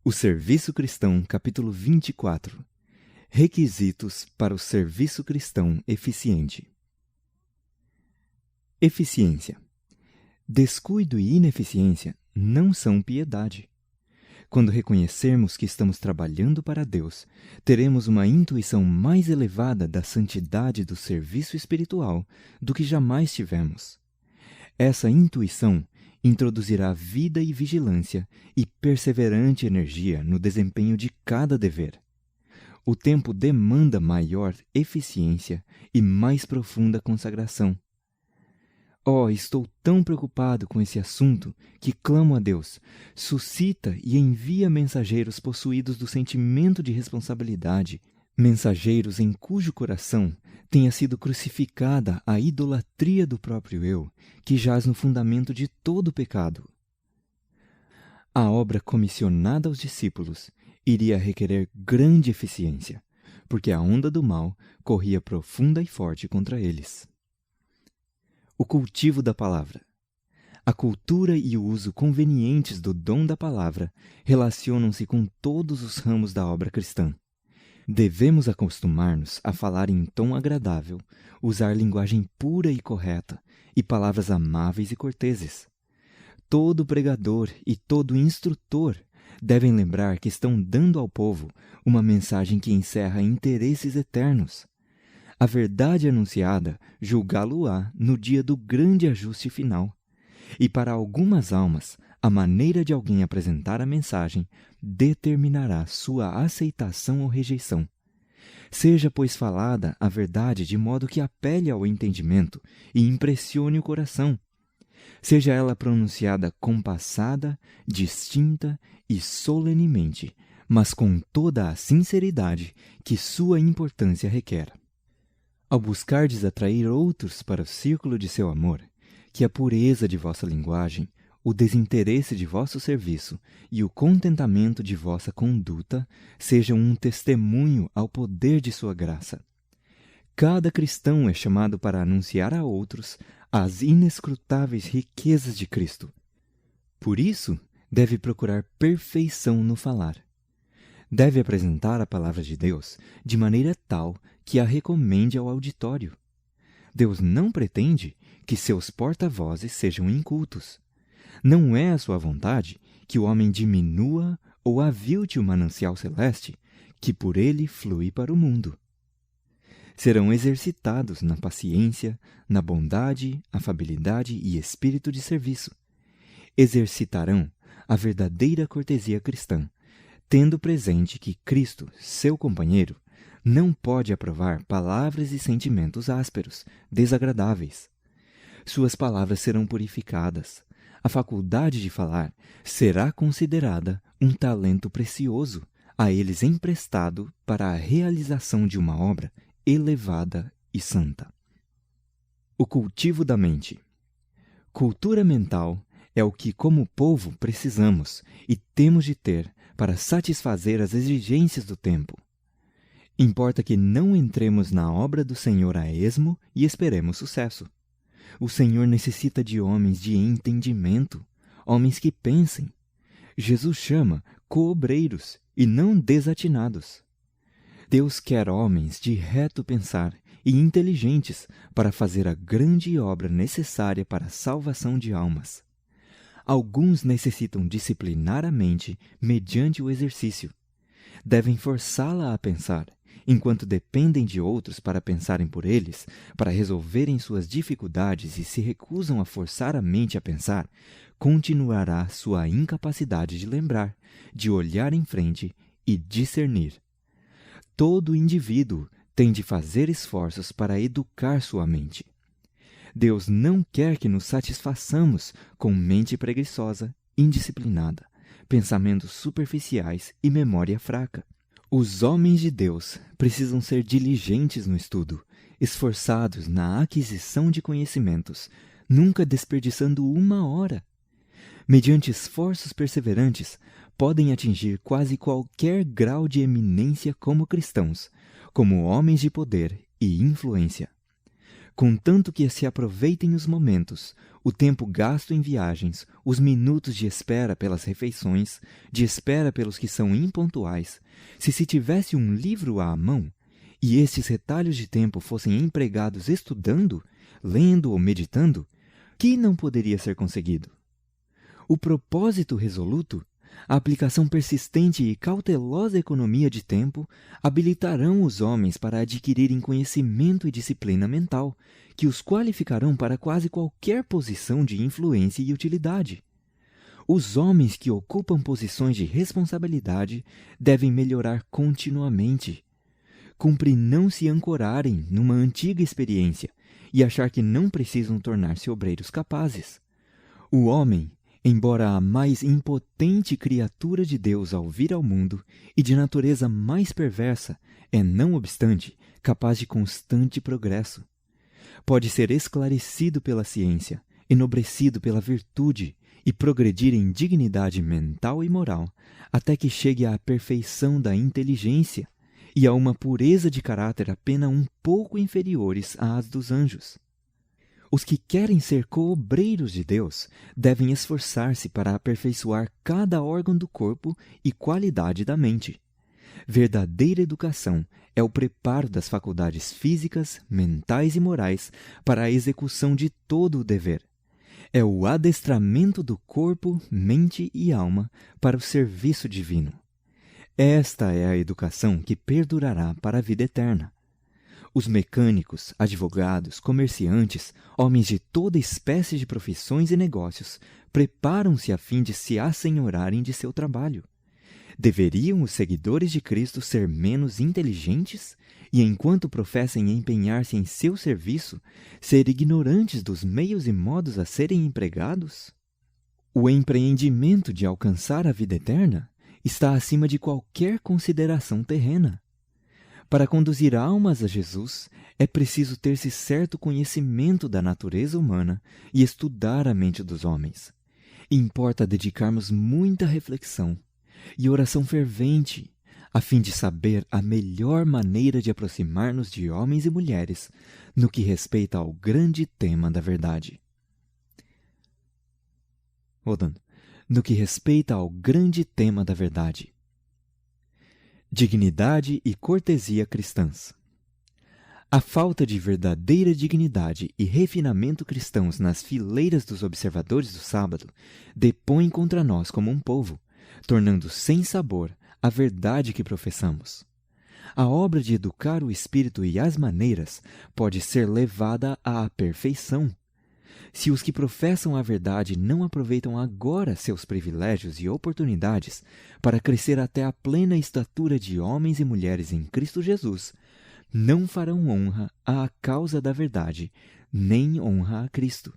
O Serviço Cristão, capítulo 24. Requisitos para o serviço cristão eficiente. Eficiência. Descuido e ineficiência não são piedade. Quando reconhecermos que estamos trabalhando para Deus, teremos uma intuição mais elevada da santidade do serviço espiritual do que jamais tivemos. Essa intuição introduzirá vida e vigilância e perseverante energia no desempenho de cada dever. O tempo demanda maior eficiência e mais profunda consagração. Oh, estou tão preocupado com esse assunto que clamo a Deus, suscita e envia mensageiros possuídos do sentimento de responsabilidade, mensageiros em cujo coração tenha sido crucificada a idolatria do próprio eu, que jaz no fundamento de todo o pecado. A obra comissionada aos discípulos iria requerer grande eficiência, porque a onda do mal corria profunda e forte contra eles. O cultivo da palavra. A cultura e o uso convenientes do dom da palavra relacionam-se com todos os ramos da obra cristã. Devemos acostumar-nos a falar em tom agradável, usar linguagem pura e correta e palavras amáveis e corteses. Todo pregador e todo instrutor devem lembrar que estão dando ao povo uma mensagem que encerra interesses eternos. A verdade anunciada julgá-lo-á no dia do grande ajuste final. E para algumas almas, a maneira de alguém apresentar a mensagem determinará sua aceitação ou rejeição. Seja, pois, falada a verdade de modo que apele ao entendimento e impressione o coração. Seja ela pronunciada compassada, distinta e solenemente, mas com toda a sinceridade que sua importância requer. Ao buscardes atrair outros para o círculo de seu amor, que a pureza de vossa linguagem, o desinteresse de vosso serviço e o contentamento de vossa conduta sejam um testemunho ao poder de sua graça. Cada cristão é chamado para anunciar a outros as inescrutáveis riquezas de Cristo. Por isso, deve procurar perfeição no falar. Deve apresentar a palavra de Deus de maneira tal que a recomende ao auditório. Deus não pretende que seus porta-vozes sejam incultos. Não é a sua vontade que o homem diminua ou avilte o manancial celeste que por ele flui para o mundo. Serão exercitados na paciência, na bondade, afabilidade e espírito de serviço. Exercitarão a verdadeira cortesia cristã, tendo presente que Cristo, seu companheiro, não pode aprovar palavras e sentimentos ásperos, desagradáveis. Suas palavras serão purificadas. A faculdade de falar será considerada um talento precioso, a eles emprestado para a realização de uma obra elevada e santa. O cultivo da mente. Cultura mental é o que, como povo, precisamos e temos de ter para satisfazer as exigências do tempo. Importa que não entremos na obra do Senhor a esmo e esperemos sucesso. O Senhor necessita de homens de entendimento, homens que pensem. Jesus chama coobreiros e não desatinados. Deus quer homens de reto pensar e inteligentes para fazer a grande obra necessária para a salvação de almas. Alguns necessitam disciplinar a mente mediante o exercício. Devem forçá-la a pensar, enquanto dependem de outros para pensarem por eles, para resolverem suas dificuldades e se recusam a forçar a mente a pensar, continuará sua incapacidade de lembrar, de olhar em frente e discernir. Todo indivíduo tem de fazer esforços para educar sua mente. Deus não quer que nos satisfaçamos com mente preguiçosa, indisciplinada, pensamentos superficiais e memória fraca. Os homens de Deus precisam ser diligentes no estudo, esforçados na aquisição de conhecimentos, nunca desperdiçando uma hora. Mediante esforços perseverantes, podem atingir quase qualquer grau de eminência como cristãos, como homens de poder e influência. contanto que se aproveitem os momentos, o tempo gasto em viagens, os minutos de espera pelas refeições, de espera pelos que são impontuais. Se tivesse um livro à mão, e estes retalhos de tempo fossem empregados estudando, lendo ou meditando, que não poderia ser conseguido? O propósito resoluto, a aplicação persistente e cautelosa economia de tempo habilitarão os homens para adquirirem conhecimento e disciplina mental, que os qualificarão para quase qualquer posição de influência e utilidade. Os homens que ocupam posições de responsabilidade devem melhorar continuamente. Cumpre não se ancorarem numa antiga experiência e achar que não precisam tornar-se obreiros capazes. O homem, embora a mais impotente criatura de Deus ao vir ao mundo e de natureza mais perversa, é, não obstante, capaz de constante progresso. Pode ser esclarecido pela ciência, enobrecido pela virtude e progredir em dignidade mental e moral, até que chegue à perfeição da inteligência e a uma pureza de caráter apenas um pouco inferiores às dos anjos. Os que querem ser coobreiros de Deus devem esforçar-se para aperfeiçoar cada órgão do corpo e qualidade da mente. Verdadeira educação é o preparo das faculdades físicas, mentais e morais para a execução de todo o dever. É o adestramento do corpo, mente e alma para o serviço divino. Esta é a educação que perdurará para a vida eterna. Os mecânicos, advogados, comerciantes, homens de toda espécie de profissões e negócios preparam-se a fim de se assenhorarem de seu trabalho. Deveriam os seguidores de Cristo ser menos inteligentes e, enquanto professem empenhar-se em seu serviço, ser ignorantes dos meios e modos a serem empregados? O empreendimento de alcançar a vida eterna está acima de qualquer consideração terrena. Para conduzir almas a Jesus, é preciso ter-se certo conhecimento da natureza humana e estudar a mente dos homens. Importa dedicarmos muita reflexão e oração fervente, a fim de saber a melhor maneira de aproximar-nos de homens e mulheres no que respeita ao grande tema da verdade. No que respeita ao grande tema da verdade. Dignidade e cortesia cristãs. A falta de verdadeira dignidade e refinamento cristãos nas fileiras dos observadores do sábado depõe contra nós como um povo, tornando sem sabor a verdade que professamos. A obra de educar o espírito e as maneiras pode ser levada à perfeição. Se os que professam a verdade não aproveitam agora seus privilégios e oportunidades para crescer até a plena estatura de homens e mulheres em Cristo Jesus, não farão honra à causa da verdade, nem honra a Cristo.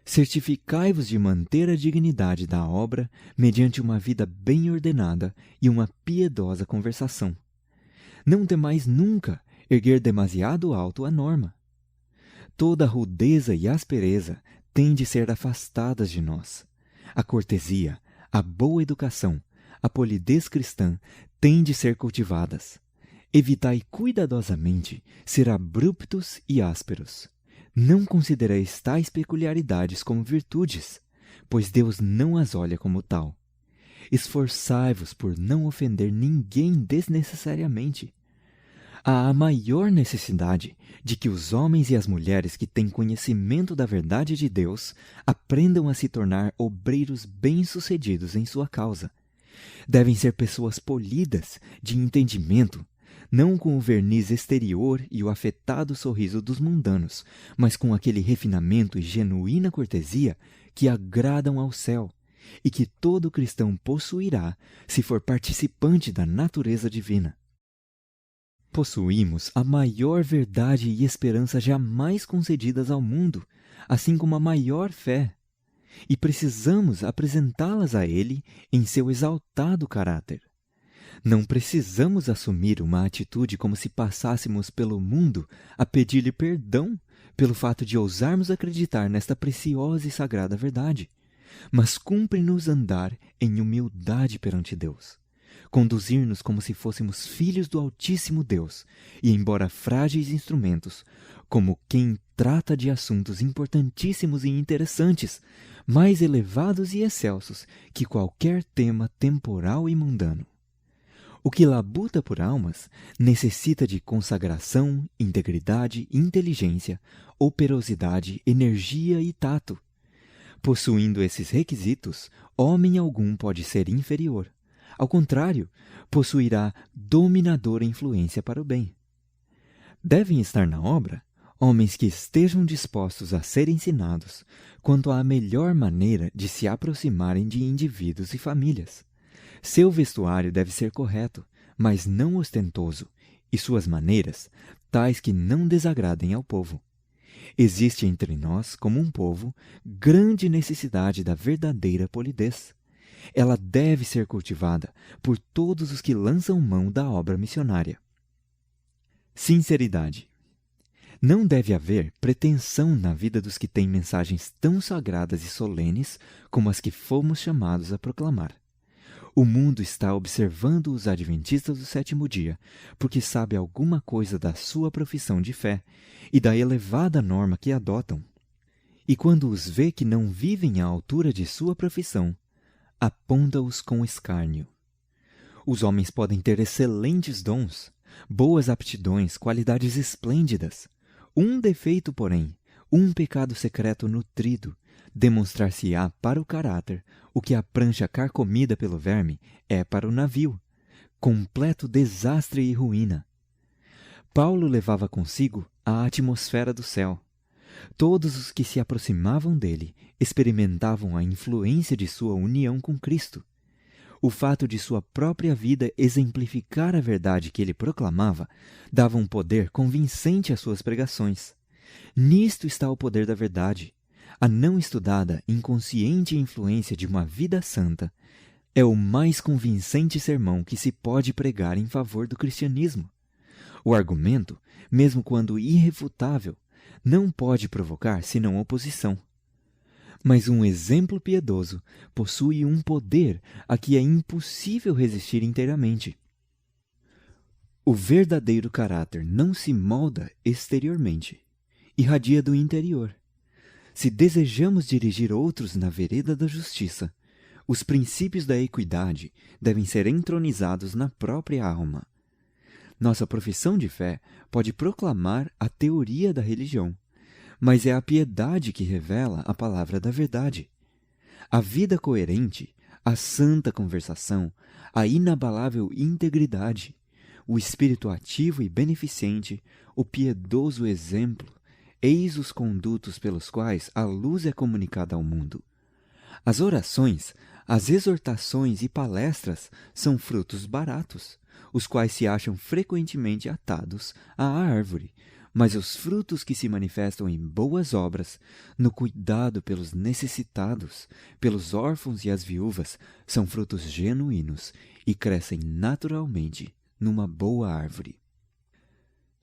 Certificai-vos de manter a dignidade da obra mediante uma vida bem ordenada e uma piedosa conversação. Não temais nunca erguer demasiado alto a norma. Toda rudeza e aspereza têm de ser afastadas de nós. A cortesia, a boa educação, a polidez cristã têm de ser cultivadas. Evitai cuidadosamente ser abruptos e ásperos. Não considereis tais peculiaridades como virtudes, pois Deus não as olha como tal. Esforçai-vos por não ofender ninguém desnecessariamente. Há a maior necessidade de que os homens e as mulheres que têm conhecimento da verdade de Deus aprendam a se tornar obreiros bem-sucedidos em sua causa. Devem ser pessoas polidas, de entendimento, não com o verniz exterior e o afetado sorriso dos mundanos, mas com aquele refinamento e genuína cortesia que agradam ao céu e que todo cristão possuirá se for participante da natureza divina. Possuímos a maior verdade e esperança jamais concedidas ao mundo, assim como a maior fé, e precisamos apresentá-las a Ele em seu exaltado caráter. Não precisamos assumir uma atitude como se passássemos pelo mundo a pedir-lhe perdão pelo fato de ousarmos acreditar nesta preciosa e sagrada verdade, mas cumpre-nos andar em humildade perante Deus, conduzir-nos como se fôssemos filhos do Altíssimo Deus e, embora frágeis instrumentos, como quem trata de assuntos importantíssimos e interessantes, mais elevados e excelsos que qualquer tema temporal e mundano. O que labuta por almas necessita de consagração, integridade, inteligência, operosidade, energia e tato. Possuindo esses requisitos, homem algum pode ser inferior. Ao contrário, possuirá dominadora influência para o bem. Devem estar na obra homens que estejam dispostos a ser ensinados quanto à melhor maneira de se aproximarem de indivíduos e famílias. Seu vestuário deve ser correto, mas não ostentoso, e suas maneiras, tais que não desagradem ao povo. Existe entre nós, como um povo, grande necessidade da verdadeira polidez. Ela deve ser cultivada por todos os que lançam mão da obra missionária. Sinceridade. Não deve haver pretensão na vida dos que têm mensagens tão sagradas e solenes como as que fomos chamados a proclamar. O mundo está observando os adventistas do sétimo dia, porque sabe alguma coisa da sua profissão de fé e da elevada norma que adotam. E quando os vê que não vivem à altura de sua profissão, aponta-os com escárnio. Os homens podem ter excelentes dons, boas aptidões, qualidades esplêndidas. Um defeito, porém, um pecado secreto nutrido, demonstrar-se-á para o caráter o que a prancha carcomida pelo verme é para o navio, completo desastre e ruína. Paulo levava consigo a atmosfera do céu. Todos os que se aproximavam dele experimentavam a influência de sua união com Cristo. O fato de sua própria vida exemplificar a verdade que ele proclamava dava um poder convincente às suas pregações. Nisto está o poder da verdade. A não estudada, inconsciente influência de uma vida santa é o mais convincente sermão que se pode pregar em favor do cristianismo. O argumento, mesmo quando irrefutável, não pode provocar senão oposição. Mas um exemplo piedoso possui um poder a que é impossível resistir inteiramente. O verdadeiro caráter não se molda exteriormente, irradia do interior. Se desejamos dirigir outros na vereda da justiça, os princípios da equidade devem ser entronizados na própria alma. Nossa profissão de fé pode proclamar a teoria da religião, mas é a piedade que revela a palavra da verdade. A vida coerente, a santa conversação, a inabalável integridade, o espírito ativo e beneficente, o piedoso exemplo, eis os condutos pelos quais a luz é comunicada ao mundo. As orações, as exortações e palestras são frutos baratos, os quais se acham frequentemente atados à árvore, mas os frutos que se manifestam em boas obras, no cuidado pelos necessitados, pelos órfãos e as viúvas, são frutos genuínos e crescem naturalmente numa boa árvore.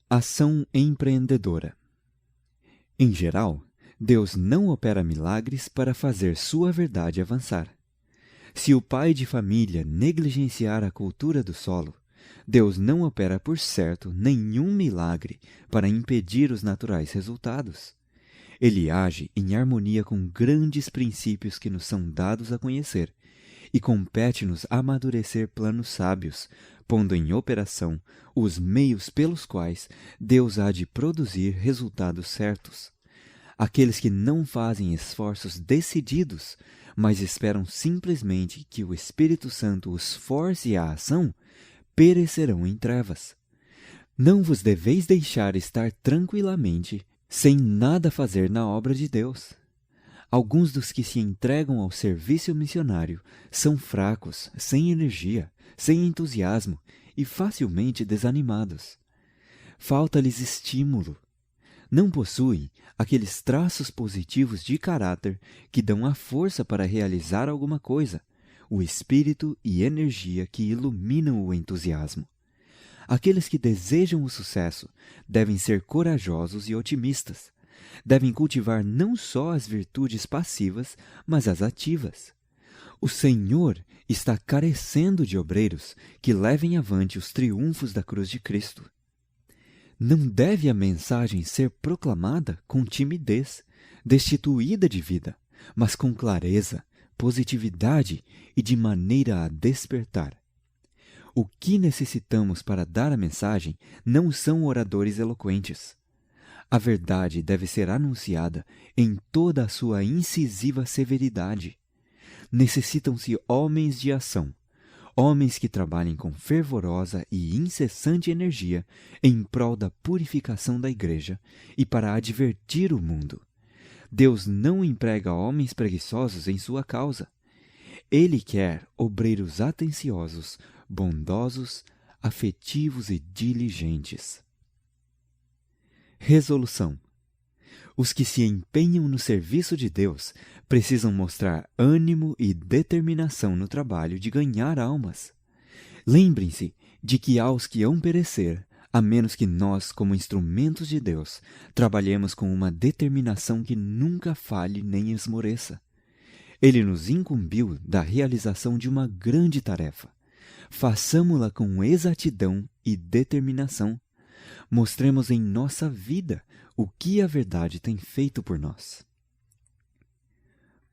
Ação empreendedora. Em geral, Deus não opera milagres para fazer sua verdade avançar. Se o pai de família negligenciar a cultura do solo, Deus não opera por certo nenhum milagre para impedir os naturais resultados. Ele age em harmonia com grandes princípios que nos são dados a conhecer, e compete-nos amadurecer planos sábios, pondo em operação os meios pelos quais Deus há de produzir resultados certos. Aqueles que não fazem esforços decididos, mas esperam simplesmente que o Espírito Santo os force à ação, perecerão em trevas. Não vos deveis deixar estar tranquilamente, sem nada fazer na obra de Deus. Alguns dos que se entregam ao serviço missionário são fracos, sem energia, sem entusiasmo e facilmente desanimados. Falta-lhes estímulo. Não possuem aqueles traços positivos de caráter que dão a força para realizar alguma coisa, o espírito e energia que iluminam o entusiasmo. Aqueles que desejam o sucesso devem ser corajosos e otimistas. Devem cultivar não só as virtudes passivas, mas as ativas. O Senhor está carecendo de obreiros que levem avante os triunfos da cruz de Cristo. Não deve a mensagem ser proclamada com timidez, destituída de vida, mas com clareza, positividade e de maneira a despertar. O que necessitamos para dar a mensagem não são oradores eloquentes. A verdade deve ser anunciada em toda a sua incisiva severidade. Necessitam-se homens de ação, homens que trabalhem com fervorosa e incessante energia em prol da purificação da Igreja e para advertir o mundo. Deus não emprega homens preguiçosos em sua causa. Ele quer obreiros atenciosos, bondosos, afetivos e diligentes. Resolução. Os que se empenham no serviço de Deus precisam mostrar ânimo e determinação no trabalho de ganhar almas. Lembrem-se de que há os que hão perecer, a menos que nós, como instrumentos de Deus, trabalhemos com uma determinação que nunca falhe nem esmoreça. Ele nos incumbiu da realização de uma grande tarefa. Façamo-la com exatidão e determinação. Mostremos em nossa vida o que a verdade tem feito por nós.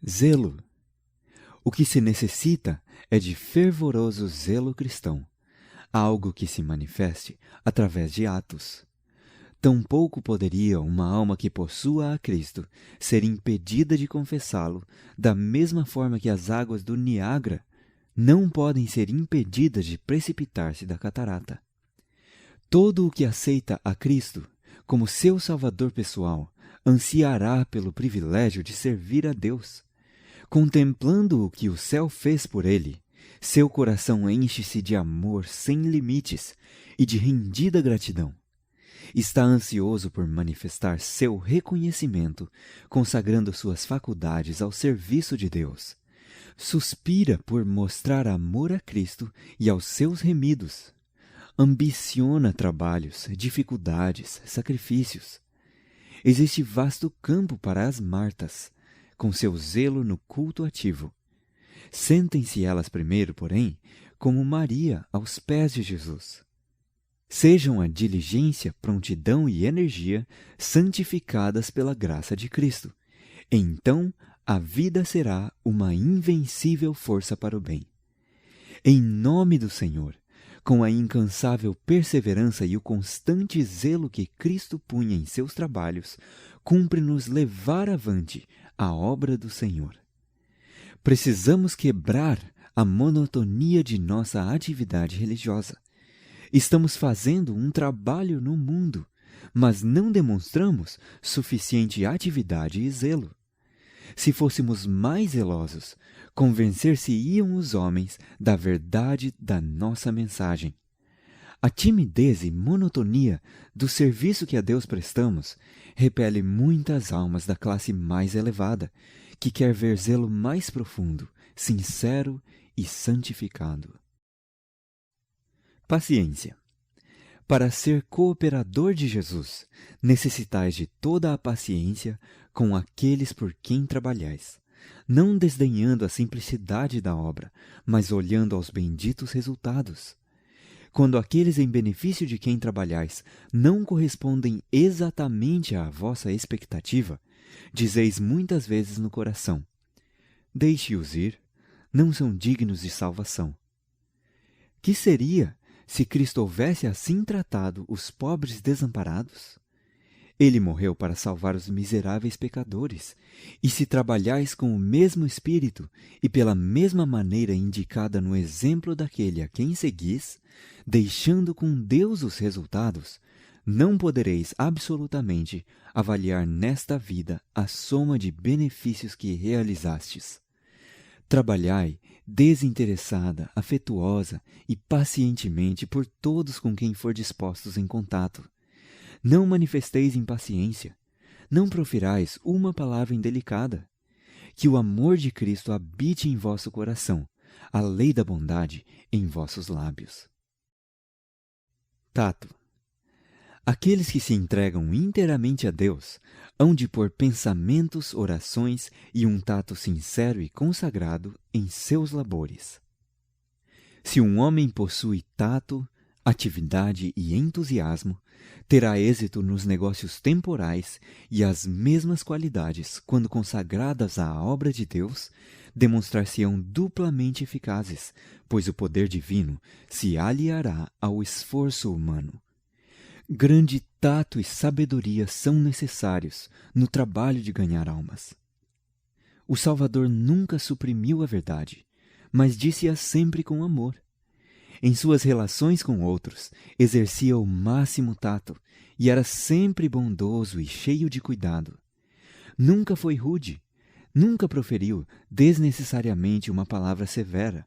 Zelo. O que se necessita é de fervoroso zelo cristão, algo que se manifeste através de atos. Tampouco poderia uma alma que possua a Cristo ser impedida de confessá-lo, da mesma forma que as águas do Niágara não podem ser impedidas de precipitar-se da catarata. Todo o que aceita a Cristo como seu Salvador pessoal ansiará pelo privilégio de servir a Deus. Contemplando o que o céu fez por ele, seu coração enche-se de amor sem limites e de rendida gratidão. Está ansioso por manifestar seu reconhecimento, consagrando suas faculdades ao serviço de Deus. Suspira por mostrar amor a Cristo e aos seus remidos. Ambiciona trabalhos, dificuldades, sacrifícios. Existe vasto campo para as Martas, com seu zelo no culto ativo. Sentem-se elas primeiro, porém, como Maria aos pés de Jesus. Sejam a diligência, prontidão e energia santificadas pela graça de Cristo. Então a vida será uma invencível força para o bem. Em nome do Senhor, com a incansável perseverança e o constante zelo que Cristo punha em seus trabalhos, cumpre-nos levar avante a obra do Senhor. Precisamos quebrar a monotonia de nossa atividade religiosa. Estamos fazendo um trabalho no mundo, mas não demonstramos suficiente atividade e zelo. Se fôssemos mais zelosos, convencer-se-iam os homens da verdade da nossa mensagem. A timidez e monotonia do serviço que a Deus prestamos repele muitas almas da classe mais elevada, que quer ver zelo mais profundo, sincero e santificado. Paciência. Para ser cooperador de Jesus, necessitais de toda a paciência com aqueles por quem trabalhais, não desdenhando a simplicidade da obra, mas olhando aos benditos resultados. Quando aqueles em benefício de quem trabalhais não correspondem exatamente à vossa expectativa, dizeis muitas vezes no coração: deixe-os ir, não são dignos de salvação. Que seria se Cristo houvesse assim tratado os pobres desamparados? Ele morreu para salvar os miseráveis pecadores, e se trabalhais com o mesmo espírito e pela mesma maneira indicada no exemplo daquele a quem seguis, deixando com Deus os resultados, não podereis absolutamente avaliar nesta vida a soma de benefícios que realizastes. Trabalhai desinteressada, afetuosa e pacientemente por todos com quem for dispostos em contato. Não manifesteis impaciência, não profirais uma palavra indelicada. Que o amor de Cristo habite em vosso coração, a lei da bondade em vossos lábios. Tato. Aqueles que se entregam inteiramente a Deus hão de pôr pensamentos, orações e um tato sincero e consagrado em seus labores. Se um homem possui tato, atividade e entusiasmo, terá êxito nos negócios temporais e as mesmas qualidades, quando consagradas à obra de Deus, demonstrar-se-ão duplamente eficazes, pois o poder divino se aliará ao esforço humano. Grande tato e sabedoria são necessários no trabalho de ganhar almas. O Salvador nunca suprimiu a verdade, mas disse-a sempre com amor. Em suas relações com outros, exercia o máximo tato e era sempre bondoso e cheio de cuidado. Nunca foi rude, nunca proferiu desnecessariamente uma palavra severa,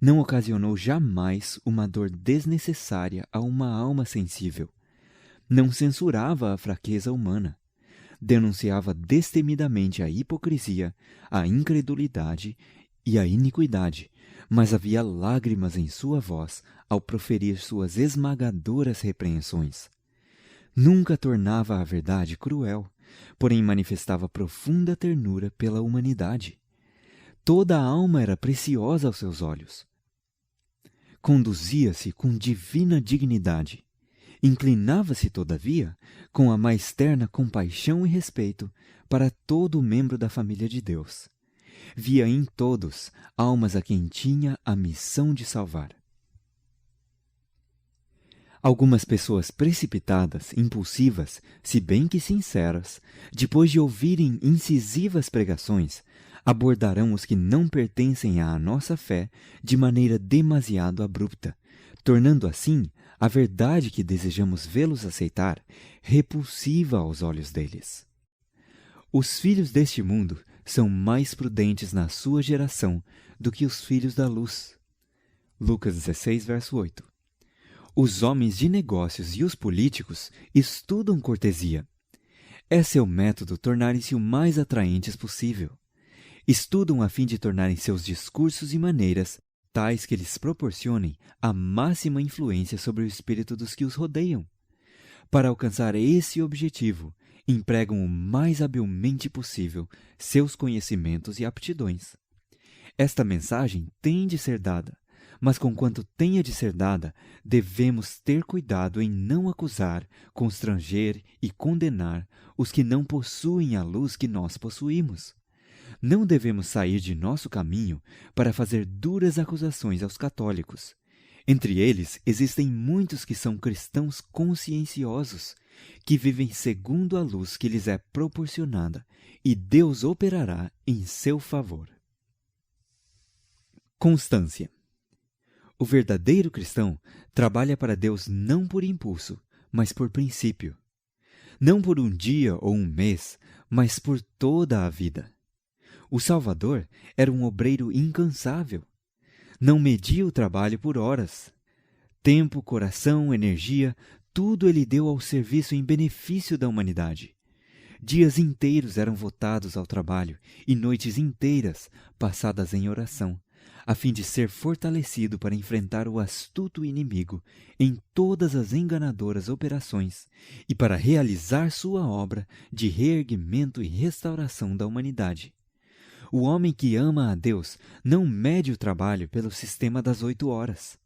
não ocasionou jamais uma dor desnecessária a uma alma sensível. Não censurava a fraqueza humana. Denunciava destemidamente a hipocrisia, a incredulidade e a iniquidade, mas havia lágrimas em sua voz ao proferir suas esmagadoras repreensões. Nunca tornava a verdade cruel, porém manifestava profunda ternura pela humanidade. Toda a alma era preciosa aos seus olhos. Conduzia-se com divina dignidade. Inclinava-se, todavia, com a mais terna compaixão e respeito para todo membro da família de Deus. Via em todos almas a quem tinha a missão de salvar. Algumas pessoas precipitadas, impulsivas, se bem que sinceras, depois de ouvirem incisivas pregações, abordarão os que não pertencem à nossa fé de maneira demasiado abrupta, tornando assim a verdade que desejamos vê-los aceitar repulsiva aos olhos deles. Os filhos deste mundo são mais prudentes na sua geração do que os filhos da luz. Lucas 16, verso 8. Os homens de negócios e os políticos estudam cortesia. É seu método tornarem-se o mais atraentes possível. Estudam a fim de tornarem seus discursos e maneiras tais que lhes proporcionem a máxima influência sobre o espírito dos que os rodeiam. Para alcançar esse objetivo, empregam o mais habilmente possível seus conhecimentos e aptidões. Esta mensagem tem de ser dada, mas conquanto tenha de ser dada, devemos ter cuidado em não acusar, constranger e condenar os que não possuem a luz que nós possuímos. Não devemos sair de nosso caminho para fazer duras acusações aos católicos. Entre eles existem muitos que são cristãos conscienciosos, que vivem segundo a luz que lhes é proporcionada, e Deus operará em seu favor. Constância. O verdadeiro cristão trabalha para Deus não por impulso, mas por princípio. Não por um dia ou um mês, mas por toda a vida. O Salvador era um obreiro incansável. Não media o trabalho por horas. Tempo, coração, energia, tudo ele deu ao serviço em benefício da humanidade. Dias inteiros eram votados ao trabalho e noites inteiras passadas em oração, a fim de ser fortalecido para enfrentar o astuto inimigo em todas as enganadoras operações e para realizar sua obra de reerguimento e restauração da humanidade. O homem que ama a Deus não mede o trabalho pelo sistema das 8 horas.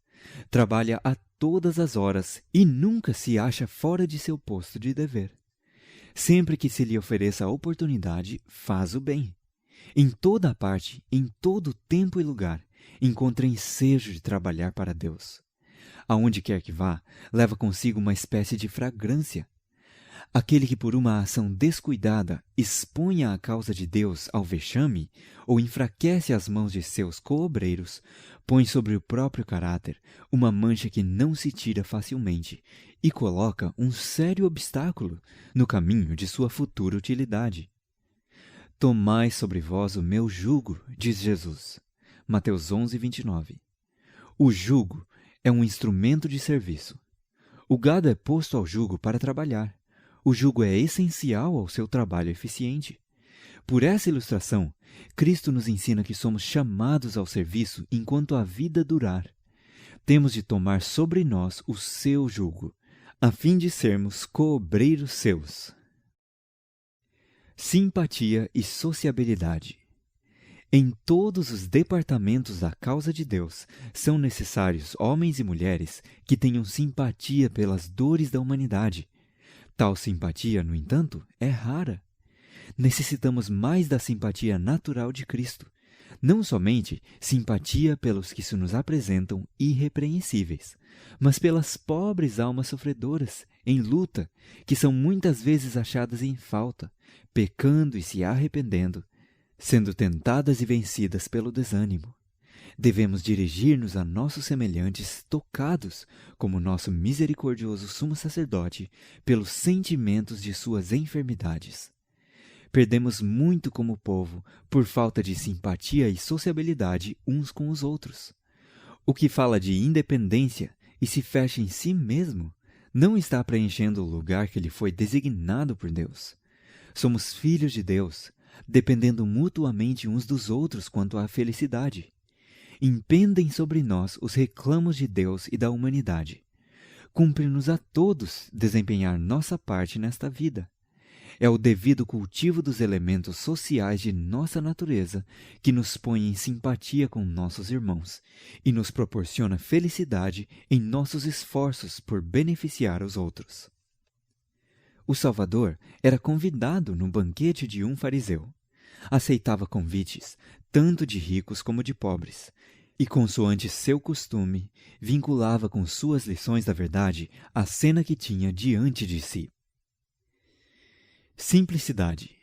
Trabalha a todas as horas e nunca se acha fora de seu posto de dever. Sempre que se lhe ofereça a oportunidade, faz o bem. Em toda a parte, em todo tempo e lugar, encontra ensejo de trabalhar para Deus. Aonde quer que vá, leva consigo uma espécie de fragrância. Aquele que por uma ação descuidada expõe a causa de Deus ao vexame ou enfraquece as mãos de seus coobreiros, põe sobre o próprio caráter uma mancha que não se tira facilmente e coloca um sério obstáculo no caminho de sua futura utilidade. Tomai sobre vós o meu jugo, diz Jesus. Mateus 11, 29. O jugo é um instrumento de serviço. O gado é posto ao jugo para trabalhar. O jugo é essencial ao seu trabalho eficiente. Por essa ilustração, Cristo nos ensina que somos chamados ao serviço enquanto a vida durar. Temos de tomar sobre nós o seu jugo, a fim de sermos coobreiros seus. Simpatia e sociabilidade. Em todos os departamentos da causa de Deus, são necessários homens e mulheres que tenham simpatia pelas dores da humanidade. Tal simpatia, no entanto, é rara. Necessitamos mais da simpatia natural de Cristo, não somente simpatia pelos que se nos apresentam irrepreensíveis, mas pelas pobres almas sofredoras, em luta, que são muitas vezes achadas em falta, pecando e se arrependendo, sendo tentadas e vencidas pelo desânimo. Devemos dirigir-nos a nossos semelhantes tocados, como nosso misericordioso sumo sacerdote, pelos sentimentos de suas enfermidades. Perdemos muito como povo por falta de simpatia e sociabilidade uns com os outros. O que fala de independência e se fecha em si mesmo não está preenchendo o lugar que lhe foi designado por Deus. Somos filhos de Deus, dependendo mutuamente uns dos outros quanto à felicidade. Impendem sobre nós os reclamos de Deus e da humanidade. Cumpre-nos a todos desempenhar nossa parte nesta vida. É o devido cultivo dos elementos sociais de nossa natureza que nos põe em simpatia com nossos irmãos e nos proporciona felicidade em nossos esforços por beneficiar os outros. O Salvador era convidado no banquete de um fariseu. Aceitava convites, tanto de ricos como de pobres, e, consoante seu costume, vinculava com suas lições da verdade a cena que tinha diante de si. Simplicidade.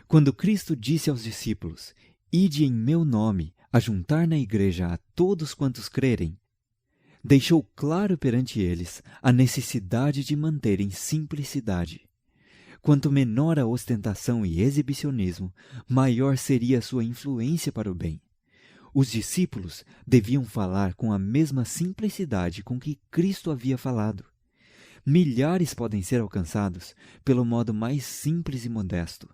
Quando Cristo disse aos discípulos, "Ide em meu nome, ajuntar na igreja a todos quantos crerem", deixou claro perante eles a necessidade de manterem simplicidade. Quanto menor a ostentação e exibicionismo, maior seria a sua influência para o bem. Os discípulos deviam falar com a mesma simplicidade com que Cristo havia falado. Milhares podem ser alcançados pelo modo mais simples e modesto.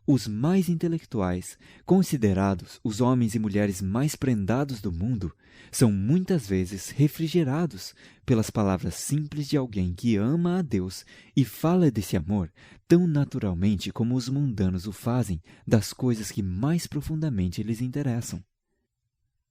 Os mais intelectuais, considerados os homens e mulheres mais prendados do mundo, são muitas vezes refrigerados pelas palavras simples de alguém que ama a Deus e fala desse amor tão naturalmente como os mundanos o fazem das coisas que mais profundamente lhes interessam.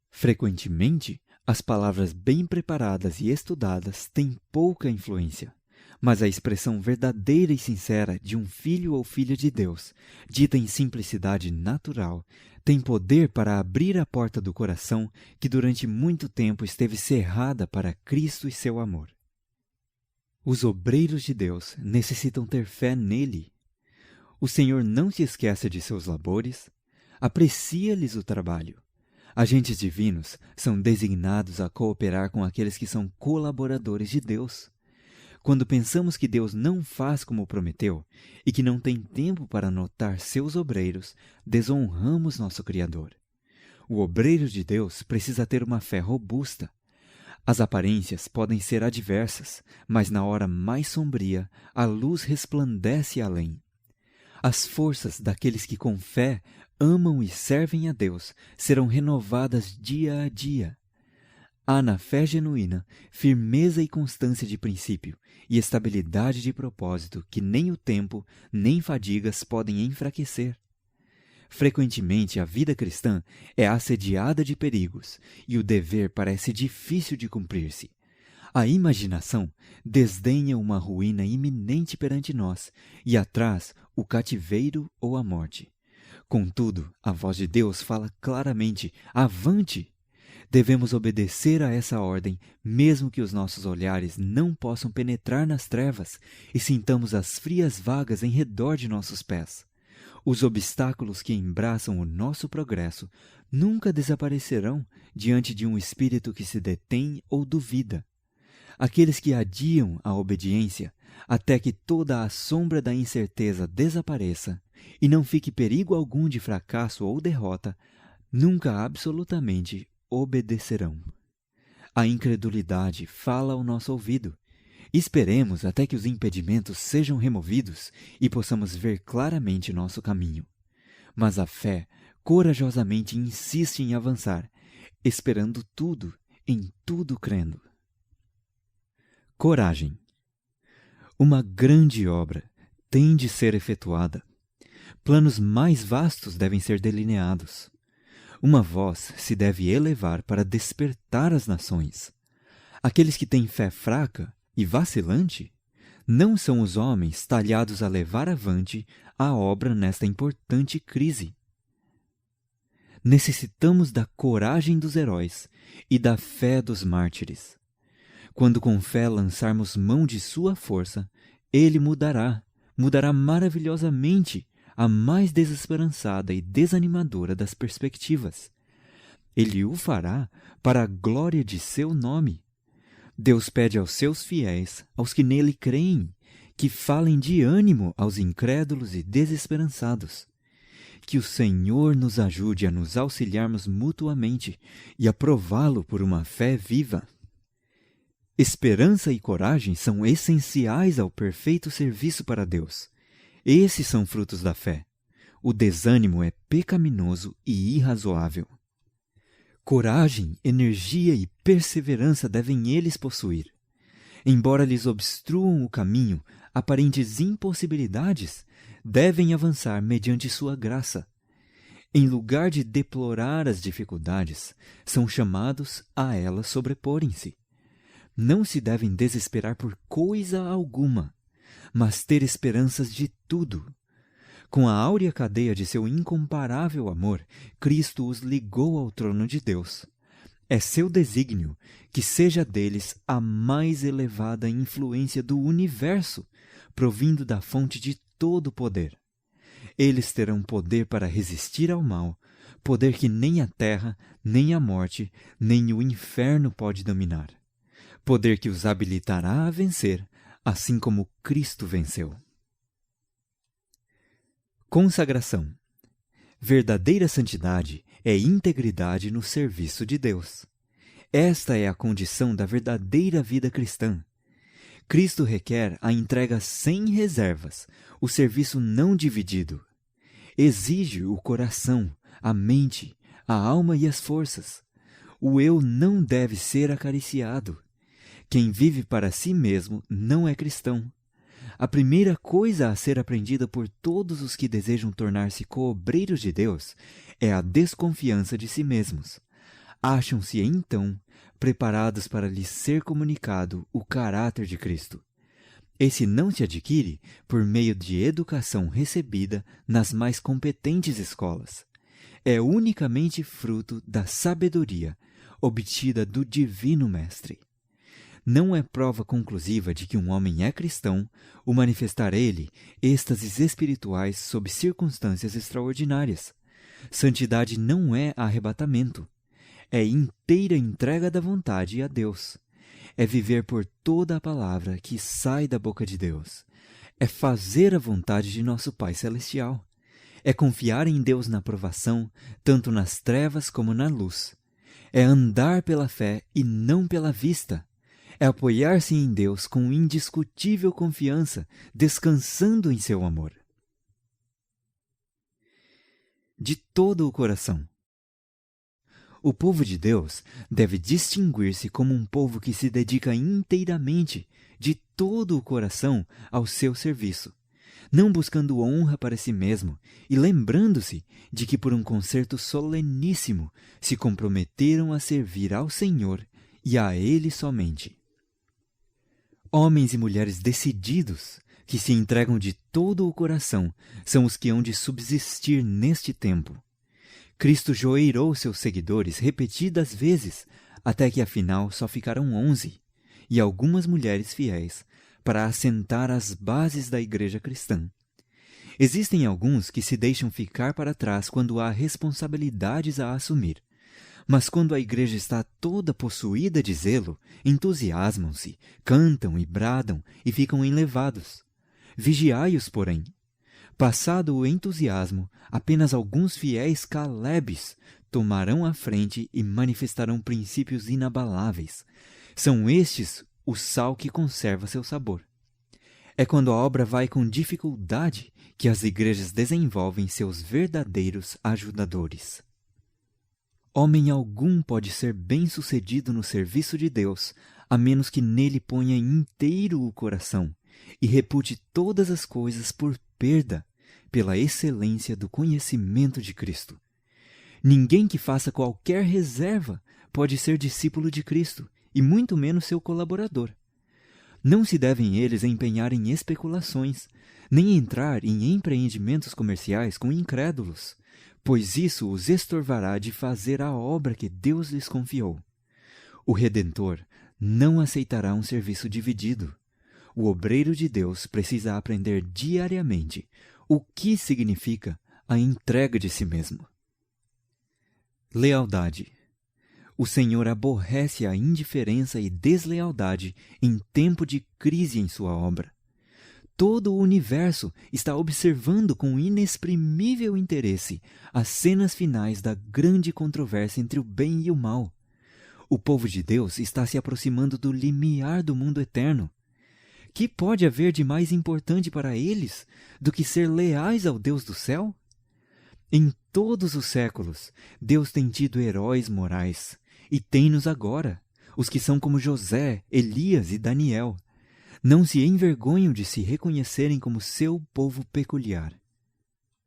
Frequentemente, as palavras bem preparadas e estudadas têm pouca influência, mas a expressão verdadeira e sincera de um filho ou filha de Deus, dita em simplicidade natural, tem poder para abrir a porta do coração que durante muito tempo esteve cerrada para Cristo e seu amor. Os obreiros de Deus necessitam ter fé nele. O Senhor não se esquece de seus labores, aprecia-lhes o trabalho. Agentes divinos são designados a cooperar com aqueles que são colaboradores de Deus. Quando pensamos que Deus não faz como prometeu e que não tem tempo para notar seus obreiros, desonramos nosso Criador. O obreiro de Deus precisa ter uma fé robusta. As aparências podem ser adversas, mas na hora mais sombria, a luz resplandece além. As forças daqueles que com fé amam e servem a Deus serão renovadas dia a dia. Há na fé genuína firmeza e constância de princípio e estabilidade de propósito que nem o tempo nem fadigas podem enfraquecer. Frequentemente a vida cristã é assediada de perigos e o dever parece difícil de cumprir-se. A imaginação desdenha uma ruína iminente perante nós e atrás o cativeiro ou a morte. Contudo, a voz de Deus fala claramente: avante! Devemos obedecer a essa ordem, mesmo que os nossos olhares não possam penetrar nas trevas e sintamos as frias vagas em redor de nossos pés. Os obstáculos que embraçam o nosso progresso nunca desaparecerão diante de um espírito que se detém ou duvida. Aqueles que adiam a obediência até que toda a sombra da incerteza desapareça e não fique perigo algum de fracasso ou derrota, nunca absolutamente obedecerão. A incredulidade fala ao nosso ouvido. Esperemos até que os impedimentos sejam removidos e possamos ver claramente nosso caminho. Mas a fé corajosamente insiste em avançar, esperando tudo, em tudo crendo. Coragem. Uma grande obra tem de ser efetuada. Planos mais vastos devem ser delineados. Uma voz se deve elevar para despertar as nações. Aqueles que têm fé fraca e vacilante não são os homens talhados a levar avante a obra nesta importante crise. Necessitamos da coragem dos heróis e da fé dos mártires. Quando com fé lançarmos mão de sua força, ele mudará maravilhosamente a mais desesperançada e desanimadora das perspectivas. Ele o fará para a glória de seu nome. Deus pede aos seus fiéis, aos que nele creem, que falem de ânimo aos incrédulos e desesperançados. Que o Senhor nos ajude a nos auxiliarmos mutuamente e a prová-lo por uma fé viva. Esperança e coragem são essenciais ao perfeito serviço para Deus. Esses são frutos da fé. O desânimo é pecaminoso e irrazoável. Coragem, energia e perseverança devem eles possuir. Embora lhes obstruam o caminho aparentes impossibilidades, devem avançar mediante sua graça. Em lugar de deplorar as dificuldades, são chamados a elas sobreporem-se. Não se devem desesperar por coisa alguma, mas ter esperanças de tudo. Com a áurea cadeia de seu incomparável amor, Cristo os ligou ao trono de Deus. É seu desígnio que seja deles a mais elevada influência do universo, provindo da fonte de todo poder. Eles terão poder para resistir ao mal, poder que nem a terra, nem a morte, nem o inferno pode dominar. Poder que os habilitará a vencer, assim como Cristo venceu. Consagração. Verdadeira santidade é integridade no serviço de Deus. Esta é a condição da verdadeira vida cristã. Cristo requer a entrega sem reservas, o serviço não dividido. Exige o coração, a mente, a alma e as forças. O eu não deve ser acariciado. Quem vive para si mesmo não é cristão. A primeira coisa a ser aprendida por todos os que desejam tornar-se coobreiros de Deus é a desconfiança de si mesmos. Acham-se, então, preparados para lhes ser comunicado o caráter de Cristo. Esse não se adquire por meio de educação recebida nas mais competentes escolas. É unicamente fruto da sabedoria obtida do Divino Mestre. Não é prova conclusiva de que um homem é cristão o manifestar ele êxtases espirituais sob circunstâncias extraordinárias. Santidade não é arrebatamento. É inteira entrega da vontade a Deus. É viver por toda a palavra que sai da boca de Deus. É fazer a vontade de nosso Pai Celestial. É confiar em Deus na provação, tanto nas trevas como na luz. É andar pela fé e não pela vista. É apoiar-se em Deus com indiscutível confiança, descansando em seu amor. De todo o coração. O povo de Deus deve distinguir-se como um povo que se dedica inteiramente, de todo o coração, ao seu serviço, não buscando honra para si mesmo e lembrando-se de que por um concerto soleníssimo se comprometeram a servir ao Senhor e a Ele somente. Homens e mulheres decididos, que se entregam de todo o coração, são os que hão de subsistir neste tempo. Cristo joeirou seus seguidores repetidas vezes, até que afinal só ficaram 11, e algumas mulheres fiéis, para assentar as bases da igreja cristã. Existem alguns que se deixam ficar para trás quando há responsabilidades a assumir. Mas quando a igreja está toda possuída de zelo, entusiasmam-se, cantam e bradam e ficam enlevados. Vigiai-os, porém. Passado o entusiasmo, apenas alguns fiéis calebes tomarão a frente e manifestarão princípios inabaláveis. São estes o sal que conserva seu sabor. É quando a obra vai com dificuldade que as igrejas desenvolvem seus verdadeiros ajudadores. Homem algum pode ser bem-sucedido no serviço de Deus, a menos que nele ponha inteiro o coração e repute todas as coisas por perda, pela excelência do conhecimento de Cristo. Ninguém que faça qualquer reserva pode ser discípulo de Cristo, e muito menos seu colaborador. Não se devem eles empenhar em especulações, nem entrar em empreendimentos comerciais com incrédulos, pois isso os estorvará de fazer a obra que Deus lhes confiou. O Redentor não aceitará um serviço dividido. O obreiro de Deus precisa aprender diariamente o que significa a entrega de si mesmo. Lealdade. O Senhor aborrece a indiferença e deslealdade em tempo de crise em sua obra. Todo o universo está observando com inexprimível interesse as cenas finais da grande controvérsia entre o bem e o mal. O povo de Deus está se aproximando do limiar do mundo eterno. Que pode haver de mais importante para eles do que ser leais ao Deus do céu? Em todos os séculos, Deus tem tido heróis morais, e tem-nos agora, os que são como José, Elias e Daniel. Não se envergonham de se reconhecerem como seu povo peculiar.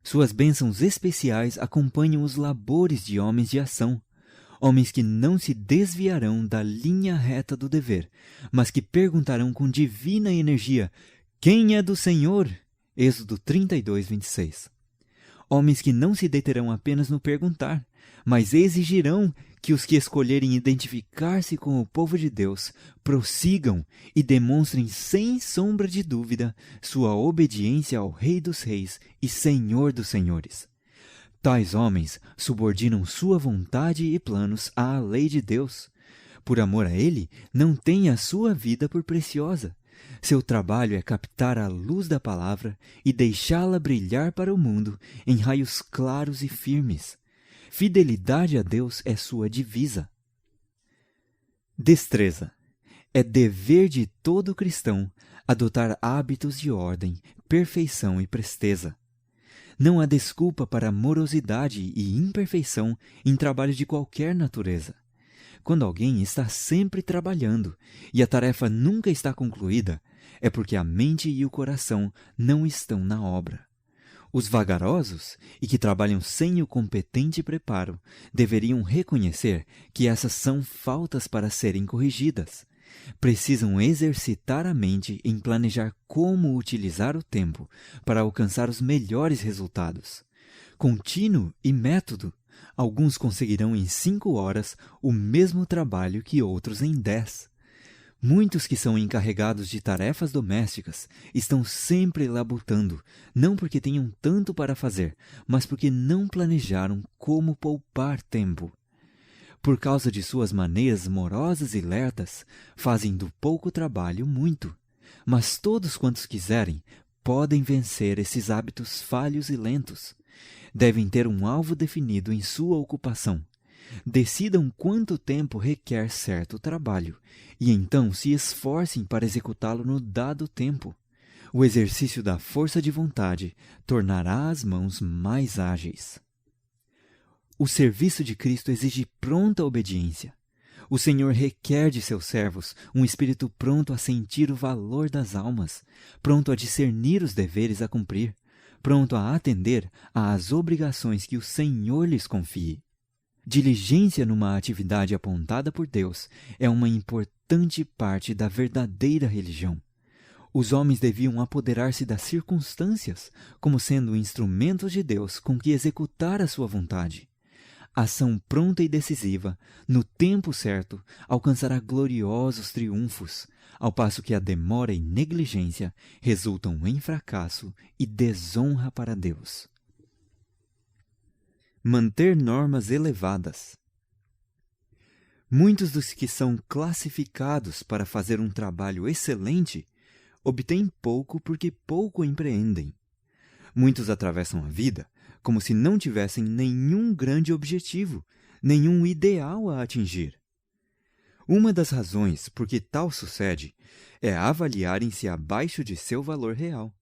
Suas bênçãos especiais acompanham os labores de homens de ação, homens que não se desviarão da linha reta do dever, mas que perguntarão com divina energia: quem é do Senhor? Êxodo 32, 26. Homens que não se deterão apenas no perguntar, mas exigirão que os que escolherem identificar-se com o povo de Deus prossigam e demonstrem sem sombra de dúvida sua obediência ao Rei dos Reis e Senhor dos Senhores. Tais homens subordinam sua vontade e planos à lei de Deus. Por amor a Ele, não têm a sua vida por preciosa. Seu trabalho é captar a luz da palavra e deixá-la brilhar para o mundo em raios claros e firmes. Fidelidade a Deus é sua divisa. Destreza. É dever de todo cristão adotar hábitos de ordem, perfeição e presteza. Não há desculpa para morosidade e imperfeição em trabalho de qualquer natureza. Quando alguém está sempre trabalhando e a tarefa nunca está concluída, é porque a mente e o coração não estão na obra. Os vagarosos e que trabalham sem o competente preparo deveriam reconhecer que essas são faltas para serem corrigidas. Precisam exercitar a mente em planejar como utilizar o tempo para alcançar os melhores resultados. Contínuo e método, alguns conseguirão em 5 horas o mesmo trabalho que outros em 10. Muitos que são encarregados de tarefas domésticas estão sempre labutando, não porque tenham tanto para fazer, mas porque não planejaram como poupar tempo. Por causa de suas maneiras morosas e lerdas, fazem do pouco trabalho muito. Mas todos quantos quiserem podem vencer esses hábitos falhos e lentos. Devem ter um alvo definido em sua ocupação. Decidam quanto tempo requer certo trabalho, e então se esforcem para executá-lo no dado tempo. O exercício da força de vontade tornará as mãos mais ágeis. O serviço de Cristo exige pronta obediência. O Senhor requer de seus servos um espírito pronto a sentir o valor das almas, pronto a discernir os deveres a cumprir, pronto a atender às obrigações que o Senhor lhes confie. Diligência numa atividade apontada por Deus é uma importante parte da verdadeira religião. Os homens deviam apoderar-se das circunstâncias como sendo instrumentos de Deus com que executar a sua vontade. Ação pronta e decisiva, no tempo certo, alcançará gloriosos triunfos, ao passo que a demora e negligência resultam em fracasso e desonra para Deus. Manter normas elevadas. Muitos dos que são classificados para fazer um trabalho excelente obtêm pouco porque pouco empreendem. Muitos atravessam a vida como se não tivessem nenhum grande objetivo, nenhum ideal a atingir. Uma das razões por que tal sucede é avaliarem-se abaixo de seu valor real.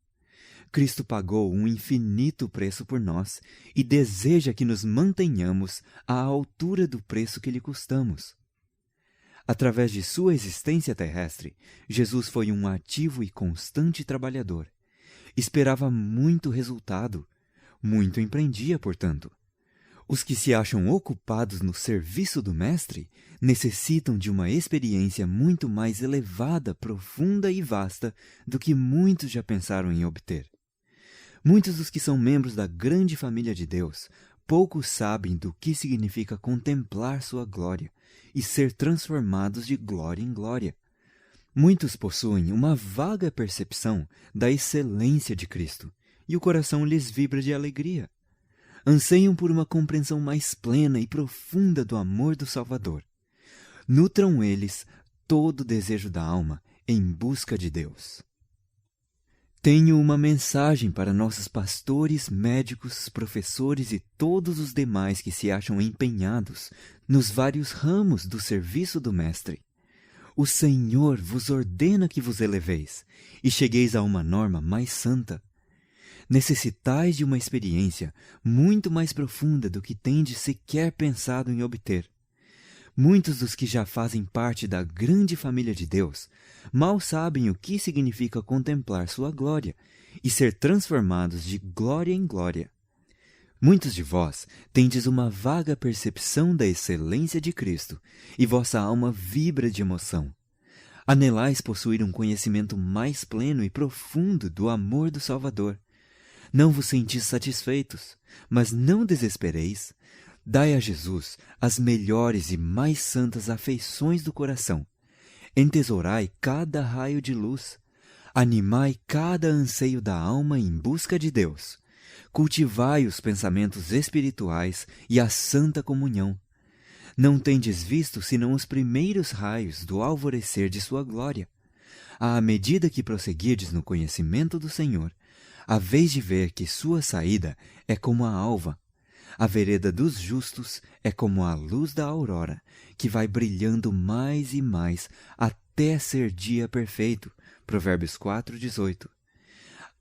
Cristo pagou um infinito preço por nós e deseja que nos mantenhamos à altura do preço que lhe custamos. Através de sua existência terrestre, Jesus foi um ativo e constante trabalhador. Esperava muito resultado, muito empreendia, portanto. Os que se acham ocupados no serviço do Mestre necessitam de uma experiência muito mais elevada, profunda e vasta do que muitos já pensaram em obter. Muitos dos que são membros da grande família de Deus pouco sabem do que significa contemplar sua glória e ser transformados de glória em glória. Muitos possuem uma vaga percepção da excelência de Cristo e o coração lhes vibra de alegria. Anseiam por uma compreensão mais plena e profunda do amor do Salvador. Nutram eles todo o desejo da alma em busca de Deus. Tenho uma mensagem para nossos pastores, médicos, professores e todos os demais que se acham empenhados nos vários ramos do serviço do Mestre. O Senhor vos ordena que vos eleveis e chegueis a uma norma mais santa. Necessitais de uma experiência muito mais profunda do que tendes sequer pensado em obter. Muitos dos que já fazem parte da grande família de Deus mal sabem o que significa contemplar sua glória e ser transformados de glória em glória. Muitos de vós tendes uma vaga percepção da excelência de Cristo e vossa alma vibra de emoção. Anelais possuir um conhecimento mais pleno e profundo do amor do Salvador. Não vos sentis satisfeitos, mas não desespereis. Dai a Jesus as melhores e mais santas afeições do coração. Entesourai cada raio de luz. Animai cada anseio da alma em busca de Deus. Cultivai os pensamentos espirituais e a santa comunhão. Não tendes visto senão os primeiros raios do alvorecer de sua glória. À medida que prosseguirdes no conhecimento do Senhor, haveis de ver que sua saída é como a alva. A vereda dos justos é como a luz da aurora, que vai brilhando mais e mais até ser dia perfeito. Provérbios 4:18.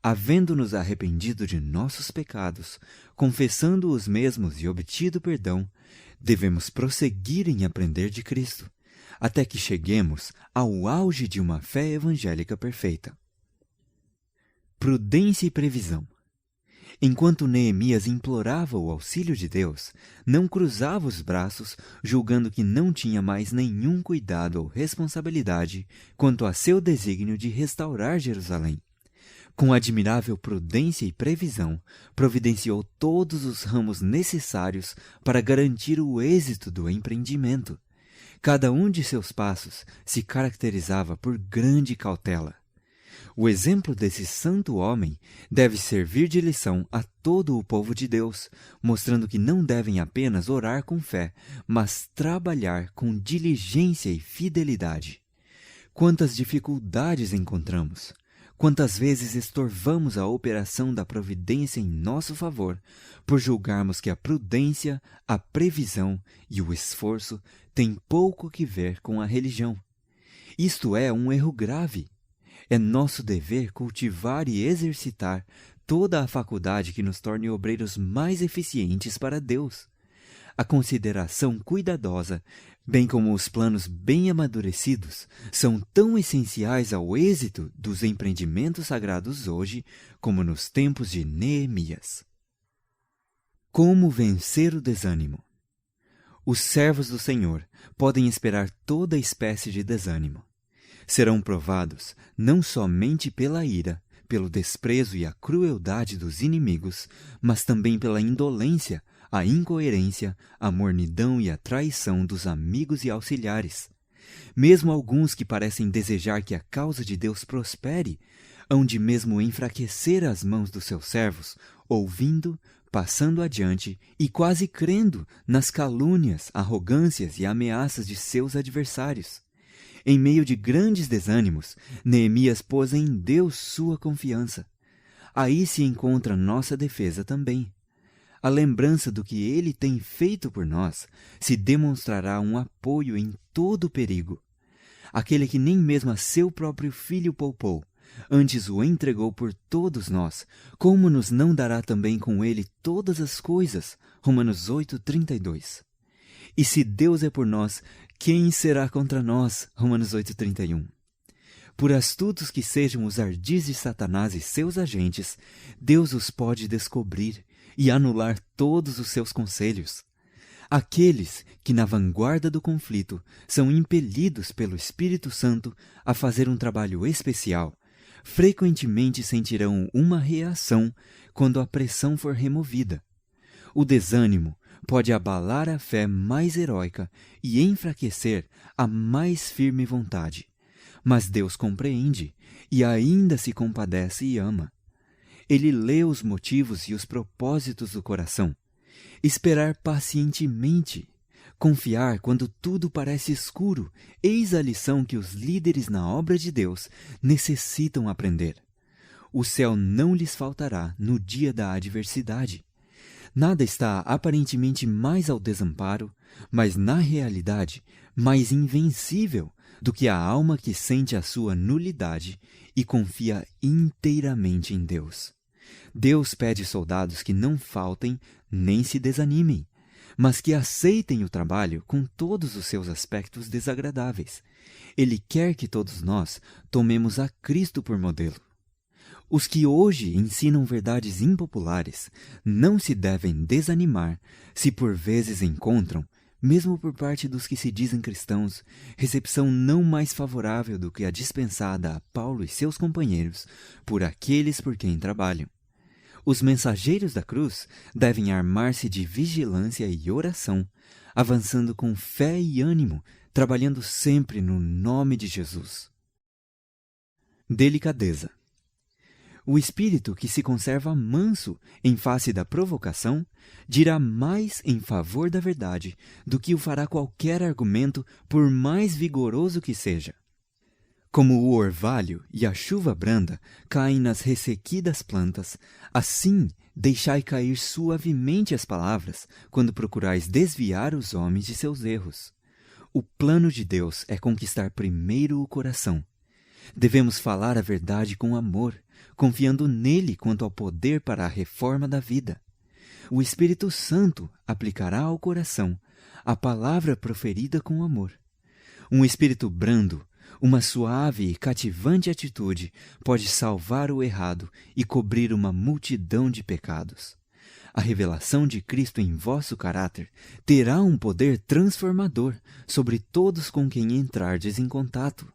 Havendo-nos arrependido de nossos pecados, confessando os mesmos e obtido perdão, devemos prosseguir em aprender de Cristo, até que cheguemos ao auge de uma fé evangélica perfeita. Prudência e previsão. Enquanto Neemias implorava o auxílio de Deus, não cruzava os braços, julgando que não tinha mais nenhum cuidado ou responsabilidade quanto a seu desígnio de restaurar Jerusalém. Com admirável prudência e previsão, providenciou todos os ramos necessários para garantir o êxito do empreendimento. Cada um de seus passos se caracterizava por grande cautela. O exemplo desse santo homem deve servir de lição a todo o povo de Deus, mostrando que não devem apenas orar com fé, mas trabalhar com diligência e fidelidade. Quantas dificuldades encontramos! Quantas vezes estorvamos a operação da providência em nosso favor, por julgarmos que a prudência, a previsão e o esforço têm pouco que ver com a religião. Isto é um erro grave. É nosso dever cultivar e exercitar toda a faculdade que nos torne obreiros mais eficientes para Deus. A consideração cuidadosa, bem como os planos bem amadurecidos, são tão essenciais ao êxito dos empreendimentos sagrados hoje como nos tempos de Neemias. Como vencer o desânimo? Os servos do Senhor podem esperar toda espécie de desânimo. Serão provados não somente pela ira, pelo desprezo e a crueldade dos inimigos, mas também pela indolência, a incoerência, a mornidão e a traição dos amigos e auxiliares. Mesmo alguns que parecem desejar que a causa de Deus prospere, hão de mesmo enfraquecer as mãos dos seus servos, ouvindo, passando adiante e quase crendo nas calúnias, arrogâncias e ameaças de seus adversários. Em meio de grandes desânimos, Neemias pôs em Deus sua confiança. Aí se encontra nossa defesa também. A lembrança do que Ele tem feito por nós se demonstrará um apoio em todo o perigo. Aquele que nem mesmo a seu próprio filho poupou, antes o entregou por todos nós, como nos não dará também com Ele todas as coisas? Romanos 8:32. E se Deus é por nós, Quem será contra nós? Romanos 8,31. Por astutos que sejam os ardis de Satanás e seus agentes, Deus os pode descobrir e anular todos os seus conselhos. Aqueles que na vanguarda do conflito são impelidos pelo Espírito Santo a fazer um trabalho especial, frequentemente sentirão uma reação quando a pressão for removida. O desânimo pode abalar a fé mais heróica e enfraquecer a mais firme vontade. Mas Deus compreende e ainda se compadece e ama. Ele lê os motivos e os propósitos do coração. Esperar pacientemente, confiar quando tudo parece escuro, eis a lição que os líderes na obra de Deus necessitam aprender. O céu não lhes faltará no dia da adversidade. Nada está aparentemente mais ao desamparo, mas na realidade mais invencível do que a alma que sente a sua nulidade e confia inteiramente em Deus. Deus pede soldados que não faltem nem se desanimem, mas que aceitem o trabalho com todos os seus aspectos desagradáveis. Ele quer que todos nós tomemos a Cristo por modelo. Os que hoje ensinam verdades impopulares não se devem desanimar se por vezes encontram, mesmo por parte dos que se dizem cristãos, recepção não mais favorável do que a dispensada a Paulo e seus companheiros por aqueles por quem trabalham. Os mensageiros da cruz devem armar-se de vigilância e oração, avançando com fé e ânimo, trabalhando sempre no nome de Jesus. Delicadeza. O espírito que se conserva manso em face da provocação dirá mais em favor da verdade do que o fará qualquer argumento, por mais vigoroso que seja. Como o orvalho e a chuva branda caem nas ressequidas plantas, assim deixai cair suavemente as palavras quando procurais desviar os homens de seus erros. O plano de Deus é conquistar primeiro o coração. Devemos falar a verdade com amor, confiando nele quanto ao poder para a reforma da vida. O Espírito Santo aplicará ao coração a palavra proferida com amor. Um espírito brando, uma suave e cativante atitude pode salvar o errado e cobrir uma multidão de pecados. A revelação de Cristo em vosso caráter terá um poder transformador sobre todos com quem entrardes em contato.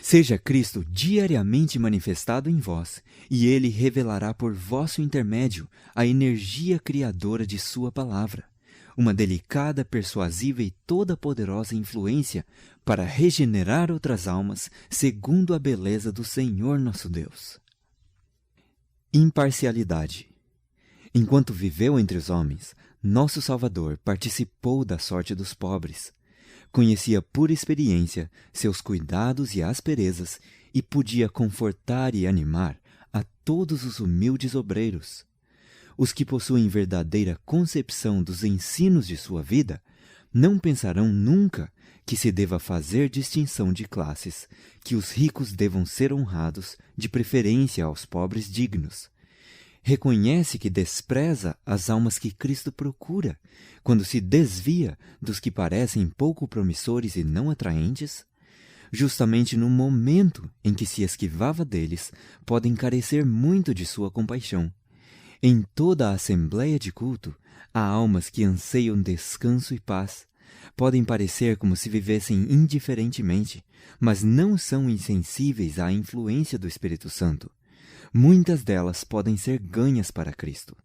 Seja Cristo diariamente manifestado em vós, e Ele revelará por vosso intermédio a energia criadora de sua palavra, uma delicada, persuasiva e toda poderosa influência para regenerar outras almas segundo a beleza do Senhor nosso Deus. Imparcialidade. Enquanto viveu entre os homens, nosso Salvador participou da sorte dos pobres. Conhecia por experiência seus cuidados e asperezas e podia confortar e animar a todos os humildes obreiros. Os que possuem verdadeira concepção dos ensinos de sua vida não pensarão nunca que se deva fazer distinção de classes, que os ricos devam ser honrados de preferência aos pobres dignos. Reconhece que despreza as almas que Cristo procura, quando se desvia dos que parecem pouco promissores e não atraentes? Justamente no momento em que se esquivava deles, podem carecer muito de sua compaixão. Em toda a assembleia de culto, há almas que anseiam descanso e paz. Podem parecer como se vivessem indiferentemente, mas não são insensíveis à influência do Espírito Santo. Muitas delas podem ser ganhas para Cristo.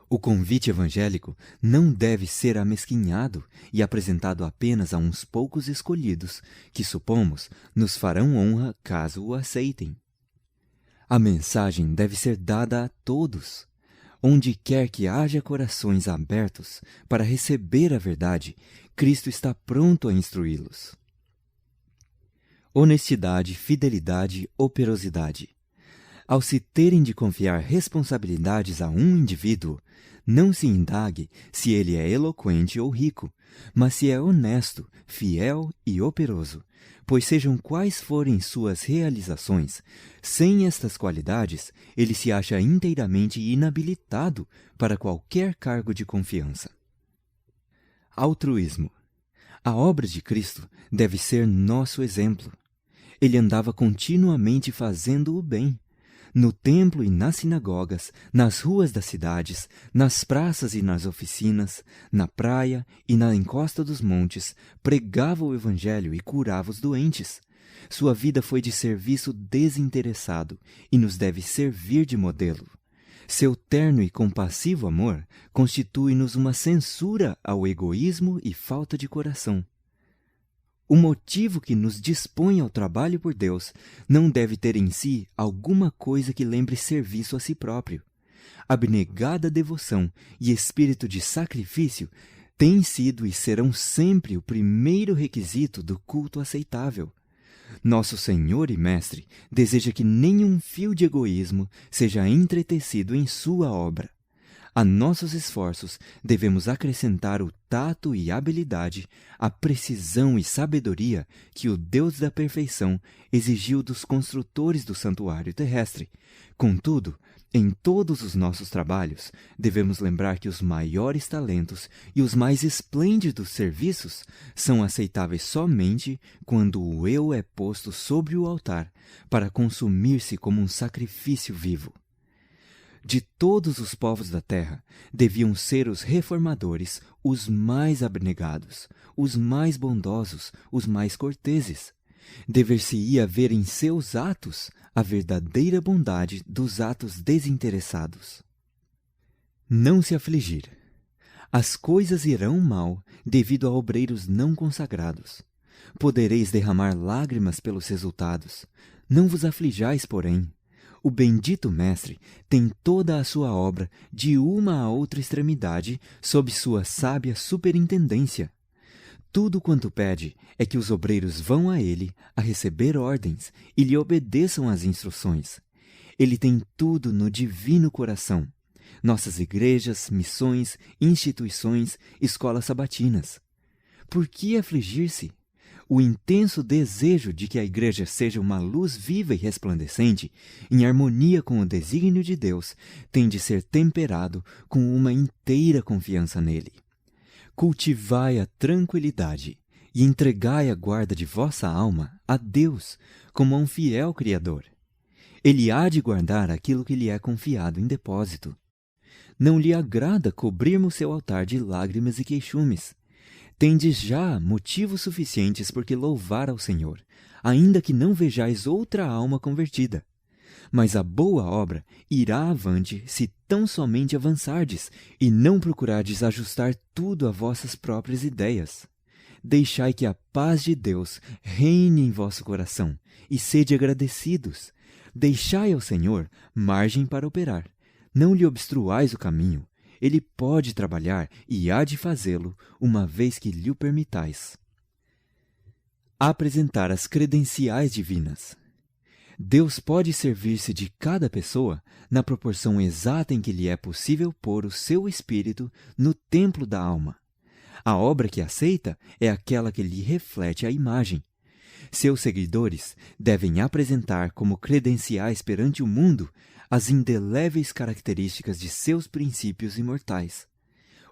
O convite evangélico não deve ser amesquinhado e apresentado apenas a uns poucos escolhidos, que, supomos, nos farão honra caso o aceitem. A mensagem deve ser dada a todos. Onde quer que haja corações abertos para receber a verdade, Cristo está pronto a instruí-los. Honestidade, fidelidade, operosidade. Ao se terem de confiar responsabilidades a um indivíduo, não se indague se ele é eloquente ou rico, mas se é honesto, fiel e operoso, pois sejam quais forem suas realizações, sem estas qualidades, ele se acha inteiramente inabilitado para qualquer cargo de confiança. Altruísmo. A obra de Cristo deve ser nosso exemplo. Ele andava continuamente fazendo o bem. No templo e nas sinagogas, nas ruas das cidades, nas praças e nas oficinas, na praia e na encosta dos montes, pregava o Evangelho e curava os doentes. Sua vida foi de serviço desinteressado e nos deve servir de modelo. Seu terno e compassivo amor constitui-nos uma censura ao egoísmo e falta de coração. O motivo que nos dispõe ao trabalho por Deus não deve ter em si alguma coisa que lembre serviço a si próprio. Abnegada devoção e espírito de sacrifício têm sido e serão sempre o primeiro requisito do culto aceitável. Nosso Senhor e Mestre deseja que nenhum fio de egoísmo seja entretecido em sua obra. A nossos esforços devemos acrescentar o tato e habilidade, a precisão e sabedoria que o Deus da perfeição exigiu dos construtores do santuário terrestre. Contudo, em todos os nossos trabalhos, devemos lembrar que os maiores talentos e os mais esplêndidos serviços são aceitáveis somente quando o eu é posto sobre o altar para consumir-se como um sacrifício vivo. De todos os povos da terra, deviam ser os reformadores os mais abnegados, os mais bondosos, os mais corteses. Dever-se-ia ver em seus atos a verdadeira bondade dos atos desinteressados. Não se afligir. As coisas irão mal devido a obreiros não consagrados. Podereis derramar lágrimas pelos resultados. Não vos aflijais, porém. O bendito Mestre tem toda a sua obra de uma a outra extremidade sob sua sábia superintendência. Tudo quanto pede é que os obreiros vão a ele a receber ordens e lhe obedeçam às instruções. Ele tem tudo no divino coração. Nossas igrejas, missões, instituições, escolas sabatinas. Por que afligir-se? O intenso desejo de que a igreja seja uma luz viva e resplandecente, em harmonia com o desígnio de Deus, tem de ser temperado com uma inteira confiança nele. Cultivai a tranquilidade e entregai a guarda de vossa alma a Deus, como a um fiel Criador. Ele há de guardar aquilo que lhe é confiado em depósito. Não lhe agrada cobrirmos seu altar de lágrimas e queixumes. Tendes já motivos suficientes por que louvar ao Senhor, ainda que não vejais outra alma convertida. Mas a boa obra irá avante se tão somente avançardes e não procurardes ajustar tudo a vossas próprias ideias. Deixai que a paz de Deus reine em vosso coração e sede agradecidos. Deixai ao Senhor margem para operar. Não lhe obstruais o caminho. Ele pode trabalhar e há de fazê-lo, uma vez que lhe o permitais. Apresentar as credenciais divinas. Deus pode servir-se de cada pessoa na proporção exata em que lhe é possível pôr o seu espírito no templo da alma. A obra que aceita é aquela que lhe reflete a imagem. Seus seguidores devem apresentar como credenciais perante o mundo as indeléveis características de seus princípios imortais.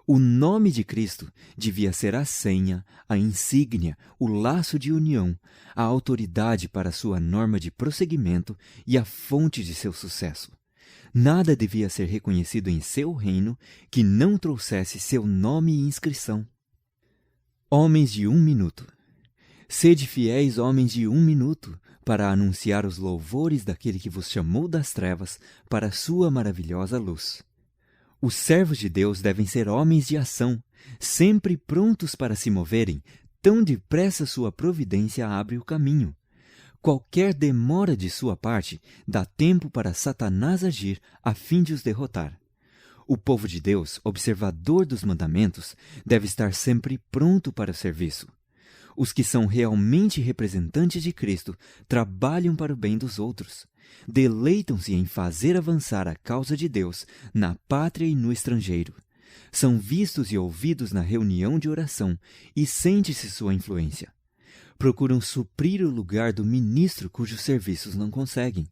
O nome de Cristo devia ser a senha, a insígnia, o laço de união, a autoridade para sua norma de prosseguimento e a fonte de seu sucesso. Nada devia ser reconhecido em seu reino que não trouxesse seu nome e inscrição. Homens de 1 minuto. Sede fiéis, homens de 1 minuto, para anunciar os louvores daquele que vos chamou das trevas para a sua maravilhosa luz. Os servos de Deus devem ser homens de ação, sempre prontos para se moverem, tão depressa sua providência abre o caminho. Qualquer demora de sua parte dá tempo para Satanás agir a fim de os derrotar. O povo de Deus, observador dos mandamentos, deve estar sempre pronto para o serviço. Os que são realmente representantes de Cristo trabalham para o bem dos outros. Deleitam-se em fazer avançar a causa de Deus na pátria e no estrangeiro. São vistos e ouvidos na reunião de oração e sente-se sua influência. Procuram suprir o lugar do ministro cujos serviços não conseguem.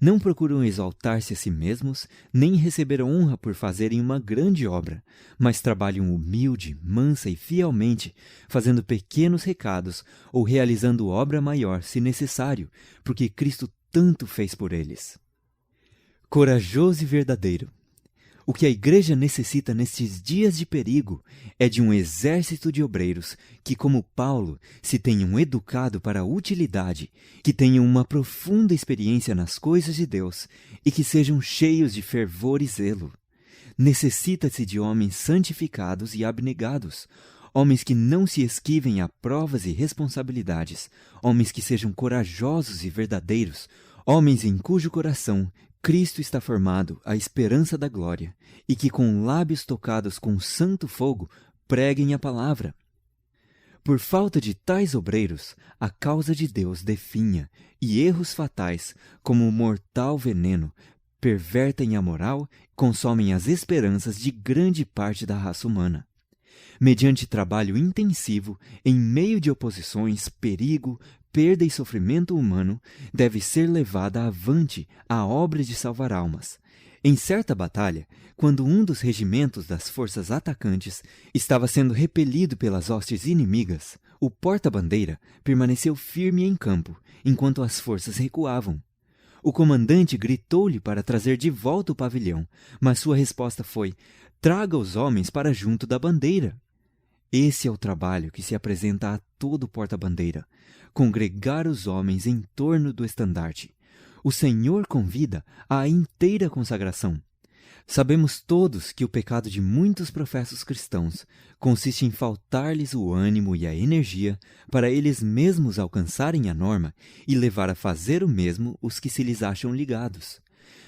Não procuram exaltar-se a si mesmos, nem receber honra por fazerem uma grande obra, mas trabalham humilde, mansa e fielmente, fazendo pequenos recados ou realizando obra maior, se necessário, porque Cristo tanto fez por eles. Corajoso e verdadeiro. O que a igreja necessita nestes dias de perigo é de um exército de obreiros que, como Paulo, se tenham educado para a utilidade, que tenham uma profunda experiência nas coisas de Deus e que sejam cheios de fervor e zelo. Necessita-se de homens santificados e abnegados, homens que não se esquivem a provas e responsabilidades, homens que sejam corajosos e verdadeiros, homens em cujo coração Cristo está formado, a esperança da glória, e que com lábios tocados com santo fogo preguem a palavra. Por falta de tais obreiros, a causa de Deus definha, e erros fatais, como o mortal veneno, pervertem a moral, consomem as esperanças de grande parte da raça humana. Mediante trabalho intensivo, em meio de oposições, perigo, perda e sofrimento humano, deve ser levada avante a obra de salvar almas. Em certa batalha, quando um dos regimentos das forças atacantes estava sendo repelido pelas hostes inimigas, o porta-bandeira permaneceu firme em campo, enquanto as forças recuavam. O comandante gritou-lhe para trazer de volta o pavilhão, mas sua resposta foi: "Traga os homens para junto da bandeira." Esse é o trabalho que se apresenta a todo porta-bandeira: congregar os homens em torno do estandarte. O Senhor convida à inteira consagração. Sabemos todos que o pecado de muitos professos cristãos consiste em faltar-lhes o ânimo e a energia para eles mesmos alcançarem a norma e levar a fazer o mesmo os que se lhes acham ligados.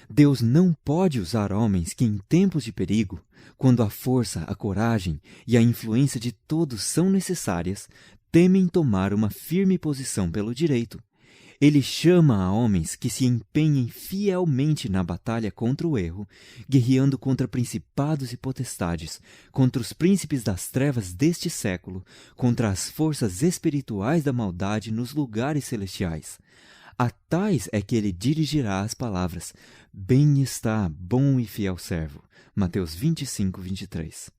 Deus não pode usar homens que, em tempos de perigo, quando a força, a coragem e a influência de todos são necessárias, temem tomar uma firme posição pelo direito. Ele chama a homens que se empenhem fielmente na batalha contra o erro, guerreando contra principados e potestades, contra os príncipes das trevas deste século, contra as forças espirituais da maldade nos lugares celestiais. A tais é que ele dirigirá as palavras: "Bem está, bom e fiel servo." Mateus 25, 23.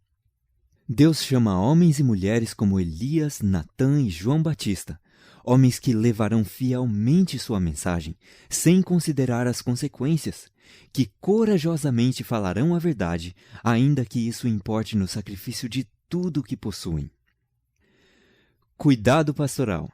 Deus chama homens e mulheres como Elias, Natã e João Batista, homens que levarão fielmente sua mensagem, sem considerar as consequências, que corajosamente falarão a verdade, ainda que isso importe no sacrifício de tudo o que possuem. Cuidado pastoral.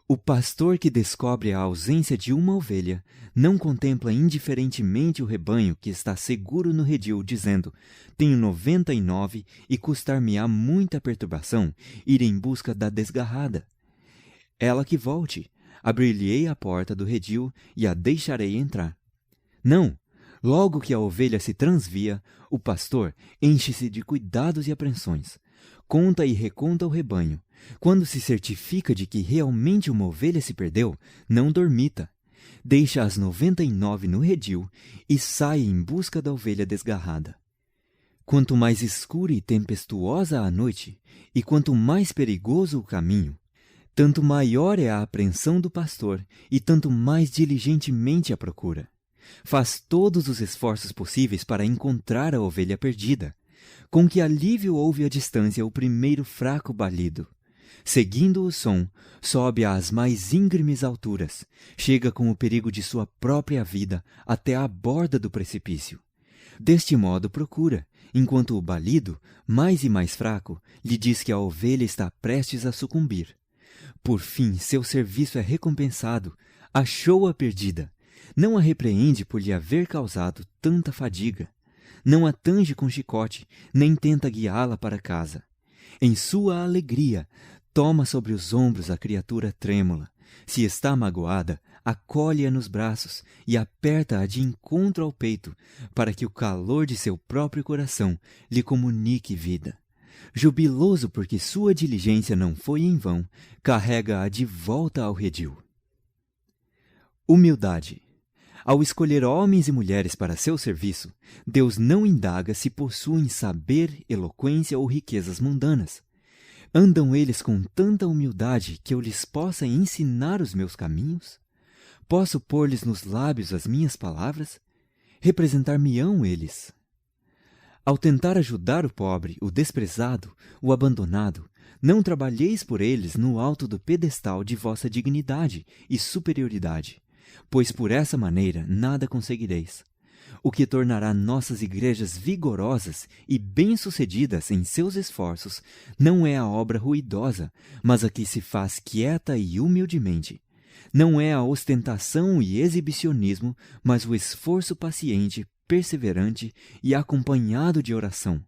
O pastor que descobre a ausência de uma ovelha não contempla indiferentemente o rebanho que está seguro no redil, dizendo: "Tenho 99 e custar-me-á muita perturbação ir em busca da desgarrada. Ela que volte, abrir-lhe-ei a porta do redil e a deixarei entrar." Não! Logo que a ovelha se transvia, o pastor enche-se de cuidados e apreensões. Conta e reconta o rebanho. Quando se certifica de que realmente uma ovelha se perdeu, não dormita. Deixa as 99 no redil e sai em busca da ovelha desgarrada. Quanto mais escura e tempestuosa a noite, e quanto mais perigoso o caminho, tanto maior é a apreensão do pastor e tanto mais diligentemente a procura. Faz todos os esforços possíveis para encontrar a ovelha perdida. Com que alívio ouve à distância o primeiro fraco balido. Seguindo o som, sobe às mais íngremes alturas, chega com o perigo de sua própria vida até à borda do precipício. Deste modo procura, enquanto o balido, mais e mais fraco, lhe diz que a ovelha está prestes a sucumbir. Por fim, seu serviço é recompensado, achou-a perdida. Não a repreende por lhe haver causado tanta fadiga. Não a tange com chicote, nem tenta guiá-la para casa. Em sua alegria, toma sobre os ombros a criatura trêmula. Se está magoada, acolhe-a nos braços e aperta-a de encontro ao peito, para que o calor de seu próprio coração lhe comunique vida. Jubiloso porque sua diligência não foi em vão, carrega-a de volta ao redil. Humildade. Ao escolher homens e mulheres para seu serviço, Deus não indaga se possuem saber, eloquência ou riquezas mundanas. Andam eles com tanta humildade que eu lhes possa ensinar os meus caminhos? Posso pôr-lhes nos lábios as minhas palavras? Representar-me-ão eles. Ao tentar ajudar o pobre, o desprezado, o abandonado, não trabalheis por eles no alto do pedestal de vossa dignidade e superioridade, pois por essa maneira nada conseguireis. O que tornará nossas igrejas vigorosas e bem-sucedidas em seus esforços não é a obra ruidosa, mas a que se faz quieta e humildemente. Não é a ostentação e exibicionismo, mas o esforço paciente, perseverante e acompanhado de oração.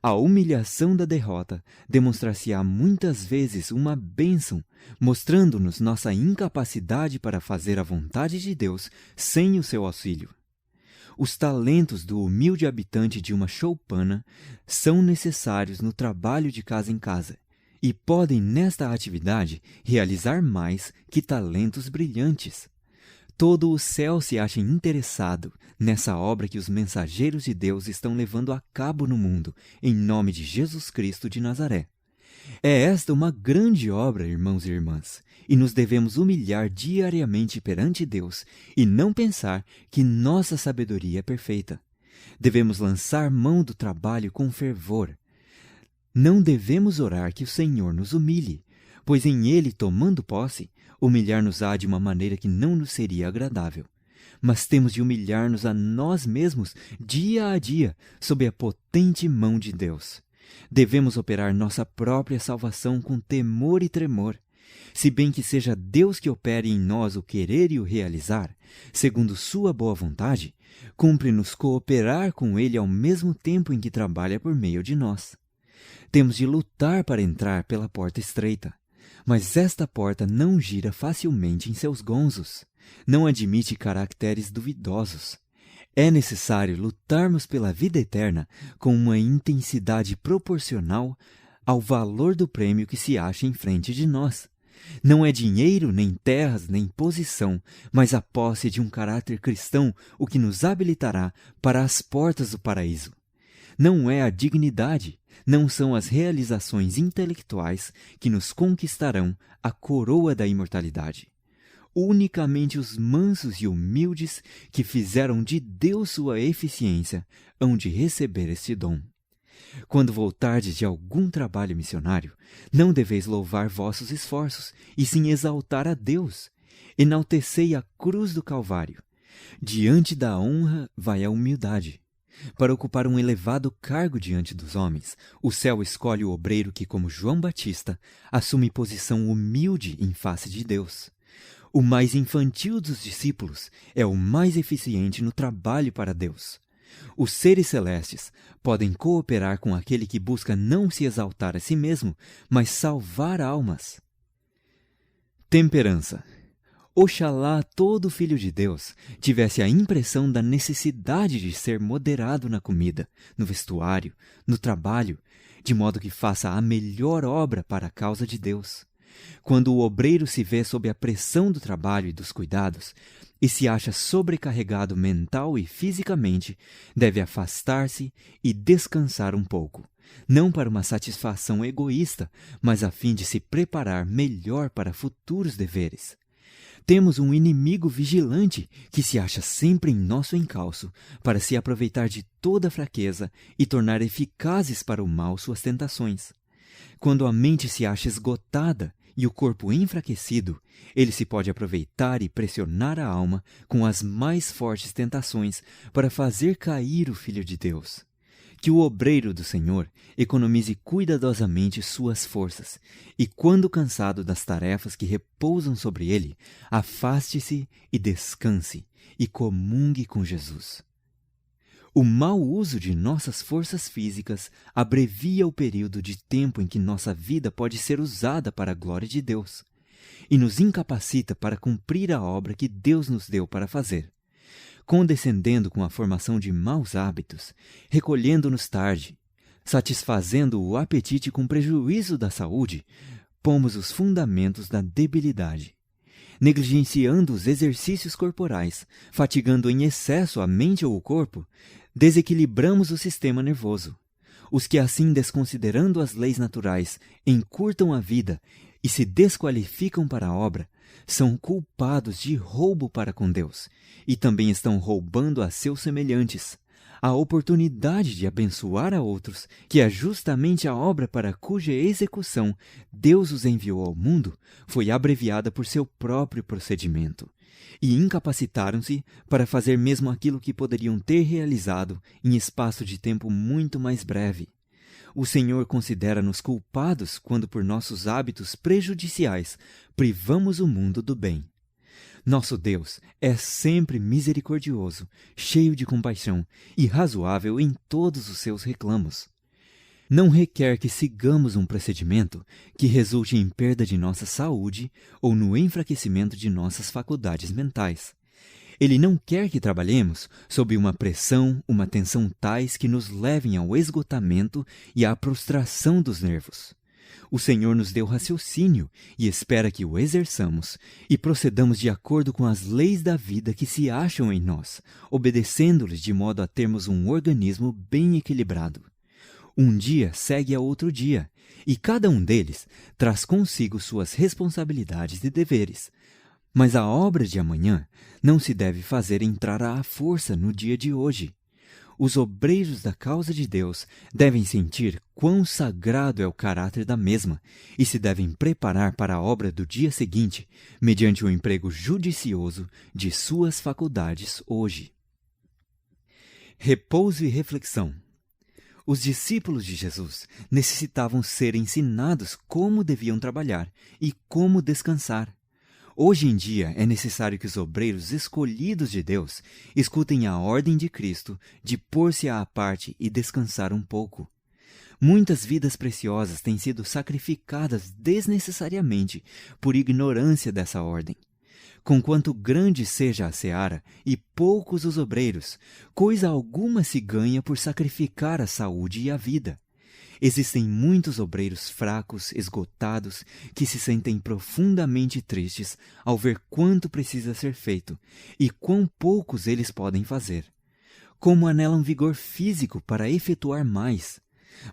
A humilhação da derrota demonstrar-se-á muitas vezes uma bênção, mostrando-nos nossa incapacidade para fazer a vontade de Deus sem o seu auxílio. Os talentos do humilde habitante de uma choupana são necessários no trabalho de casa em casa e podem, nesta atividade, realizar mais que talentos brilhantes. Todo o céu se acha interessado nessa obra que os mensageiros de Deus estão levando a cabo no mundo, em nome de Jesus Cristo de Nazaré. É esta uma grande obra, irmãos e irmãs, e nos devemos humilhar diariamente perante Deus e não pensar que nossa sabedoria é perfeita. Devemos lançar mão do trabalho com fervor. Não devemos orar que o Senhor nos humilhe, pois em Ele, tomando posse, humilhar-nos-á de uma maneira que não nos seria agradável. Mas temos de humilhar-nos a nós mesmos dia a dia, sob a potente mão de Deus. Devemos operar nossa própria salvação com temor e tremor. Se bem que seja Deus que opere em nós o querer e o realizar, segundo sua boa vontade, cumpre-nos cooperar com Ele ao mesmo tempo em que trabalha por meio de nós. Temos de lutar para entrar pela porta estreita, mas esta porta não gira facilmente em seus gonzos, não admite caracteres duvidosos. É necessário lutarmos pela vida eterna com uma intensidade proporcional ao valor do prêmio que se acha em frente de nós. Não é dinheiro, nem terras, nem posição, mas a posse de um caráter cristão o que nos habilitará para as portas do paraíso. Não é a dignidade, não são as realizações intelectuais que nos conquistarão a coroa da imortalidade. Unicamente os mansos e humildes que fizeram de Deus sua eficiência hão de receber este dom. Quando voltardes de algum trabalho missionário, não deveis louvar vossos esforços, e sim exaltar a Deus. Enaltecei a cruz do Calvário. Diante da honra vai a humildade. Para ocupar um elevado cargo diante dos homens, o céu escolhe o obreiro que, como João Batista, assume posição humilde em face de Deus. O mais infantil dos discípulos é o mais eficiente no trabalho para Deus. Os seres celestes podem cooperar com aquele que busca não se exaltar a si mesmo, mas salvar almas. Temperança. Oxalá todo filho de Deus tivesse a impressão da necessidade de ser moderado na comida, no vestuário, no trabalho, de modo que faça a melhor obra para a causa de Deus. Quando o obreiro se vê sob a pressão do trabalho e dos cuidados, e se acha sobrecarregado mental e fisicamente, deve afastar-se e descansar um pouco, não para uma satisfação egoísta, mas a fim de se preparar melhor para futuros deveres. Temos um inimigo vigilante que se acha sempre em nosso encalço para se aproveitar de toda fraqueza e tornar eficazes para o mal suas tentações. Quando a mente se acha esgotada e o corpo enfraquecido, ele se pode aproveitar e pressionar a alma com as mais fortes tentações para fazer cair o Filho de Deus. Que o obreiro do Senhor economize cuidadosamente suas forças, e quando cansado das tarefas que repousam sobre ele, afaste-se e descanse, e comungue com Jesus. O mau uso de nossas forças físicas abrevia o período de tempo em que nossa vida pode ser usada para a glória de Deus, e nos incapacita para cumprir a obra que Deus nos deu para fazer. Condescendendo com a formação de maus hábitos, recolhendo-nos tarde, satisfazendo o apetite com prejuízo da saúde, pomos os fundamentos da debilidade. Negligenciando os exercícios corporais, fatigando em excesso a mente ou o corpo, desequilibramos o sistema nervoso. Os que assim, desconsiderando as leis naturais, encurtam a vida e se desqualificam para a obra, são culpados de roubo para com Deus e também estão roubando a seus semelhantes. A oportunidade de abençoar a outros, que é justamente a obra para cuja execução Deus os enviou ao mundo, foi abreviada por seu próprio procedimento. E incapacitaram-se para fazer mesmo aquilo que poderiam ter realizado em espaço de tempo muito mais breve. O Senhor considera-nos culpados quando, por nossos hábitos prejudiciais, privamos o mundo do bem. Nosso Deus é sempre misericordioso, cheio de compaixão e razoável em todos os seus reclamos. Não requer que sigamos um procedimento que resulte em perda de nossa saúde ou no enfraquecimento de nossas faculdades mentais. Ele não quer que trabalhemos sob uma pressão, uma tensão tais que nos levem ao esgotamento e à prostração dos nervos. O Senhor nos deu raciocínio e espera que o exerçamos e procedamos de acordo com as leis da vida que se acham em nós, obedecendo-lhes de modo a termos um organismo bem equilibrado. Um dia segue a outro dia, e cada um deles traz consigo suas responsabilidades e deveres. Mas a obra de amanhã não se deve fazer entrar à força no dia de hoje. Os obreiros da causa de Deus devem sentir quão sagrado é o caráter da mesma e se devem preparar para a obra do dia seguinte, mediante o emprego judicioso de suas faculdades hoje. Repouso e reflexão. Os discípulos de Jesus necessitavam ser ensinados como deviam trabalhar e como descansar. Hoje em dia é necessário que os obreiros escolhidos de Deus escutem a ordem de Cristo de pôr-se à parte e descansar um pouco. Muitas vidas preciosas têm sido sacrificadas desnecessariamente por ignorância dessa ordem. Conquanto grande seja a seara e poucos os obreiros, coisa alguma se ganha por sacrificar a saúde e a vida. Existem muitos obreiros fracos, esgotados, que se sentem profundamente tristes ao ver quanto precisa ser feito e quão poucos eles podem fazer. Como anelam vigor físico para efetuar mais.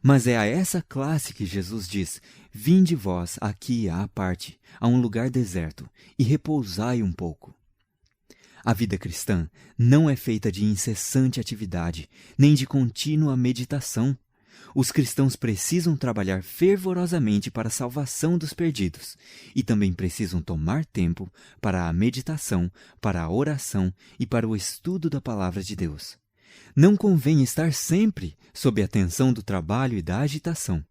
Mas é a essa classe que Jesus diz: vinde vós aqui à parte, a um lugar deserto, e repousai um pouco. A vida cristã não é feita de incessante atividade, nem de contínua meditação. Os cristãos precisam trabalhar fervorosamente para a salvação dos perdidos e também precisam tomar tempo para a meditação, para a oração e para o estudo da palavra de Deus. Não convém estar sempre sob a tensão do trabalho e da agitação,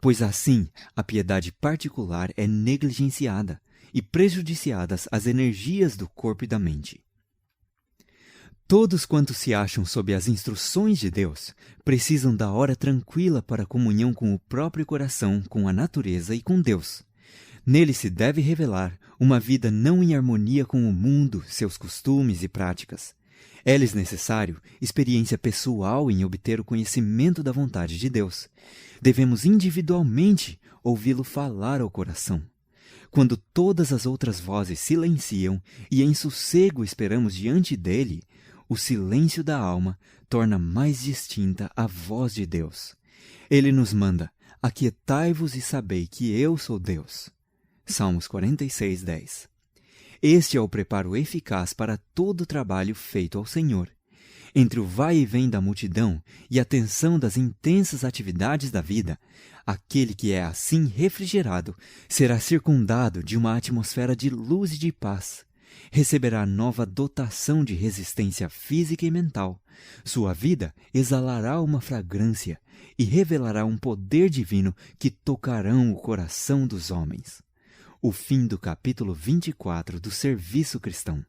pois assim a piedade particular é negligenciada e prejudiciadas as energias do corpo e da mente. Todos quantos se acham sob as instruções de Deus precisam da hora tranquila para a comunhão com o próprio coração, com a natureza e com Deus. Nele se deve revelar uma vida não em harmonia com o mundo, seus costumes e práticas. É-lhes necessário experiência pessoal em obter o conhecimento da vontade de Deus. Devemos individualmente ouvi-lo falar ao coração. Quando todas as outras vozes silenciam e em sossego esperamos diante dele, o silêncio da alma torna mais distinta a voz de Deus. Ele nos manda: aquietai-vos e sabei que eu sou Deus. Salmos 46, 10. Este é o preparo eficaz para todo o trabalho feito ao Senhor. Entre o vai e vem da multidão e a tensão das intensas atividades da vida, aquele que é assim refrigerado será circundado de uma atmosfera de luz e de paz. Receberá nova dotação de resistência física e mental. Sua vida exalará uma fragrância e revelará um poder divino que tocarão o coração dos homens. O fim do capítulo 24 do Serviço Cristão.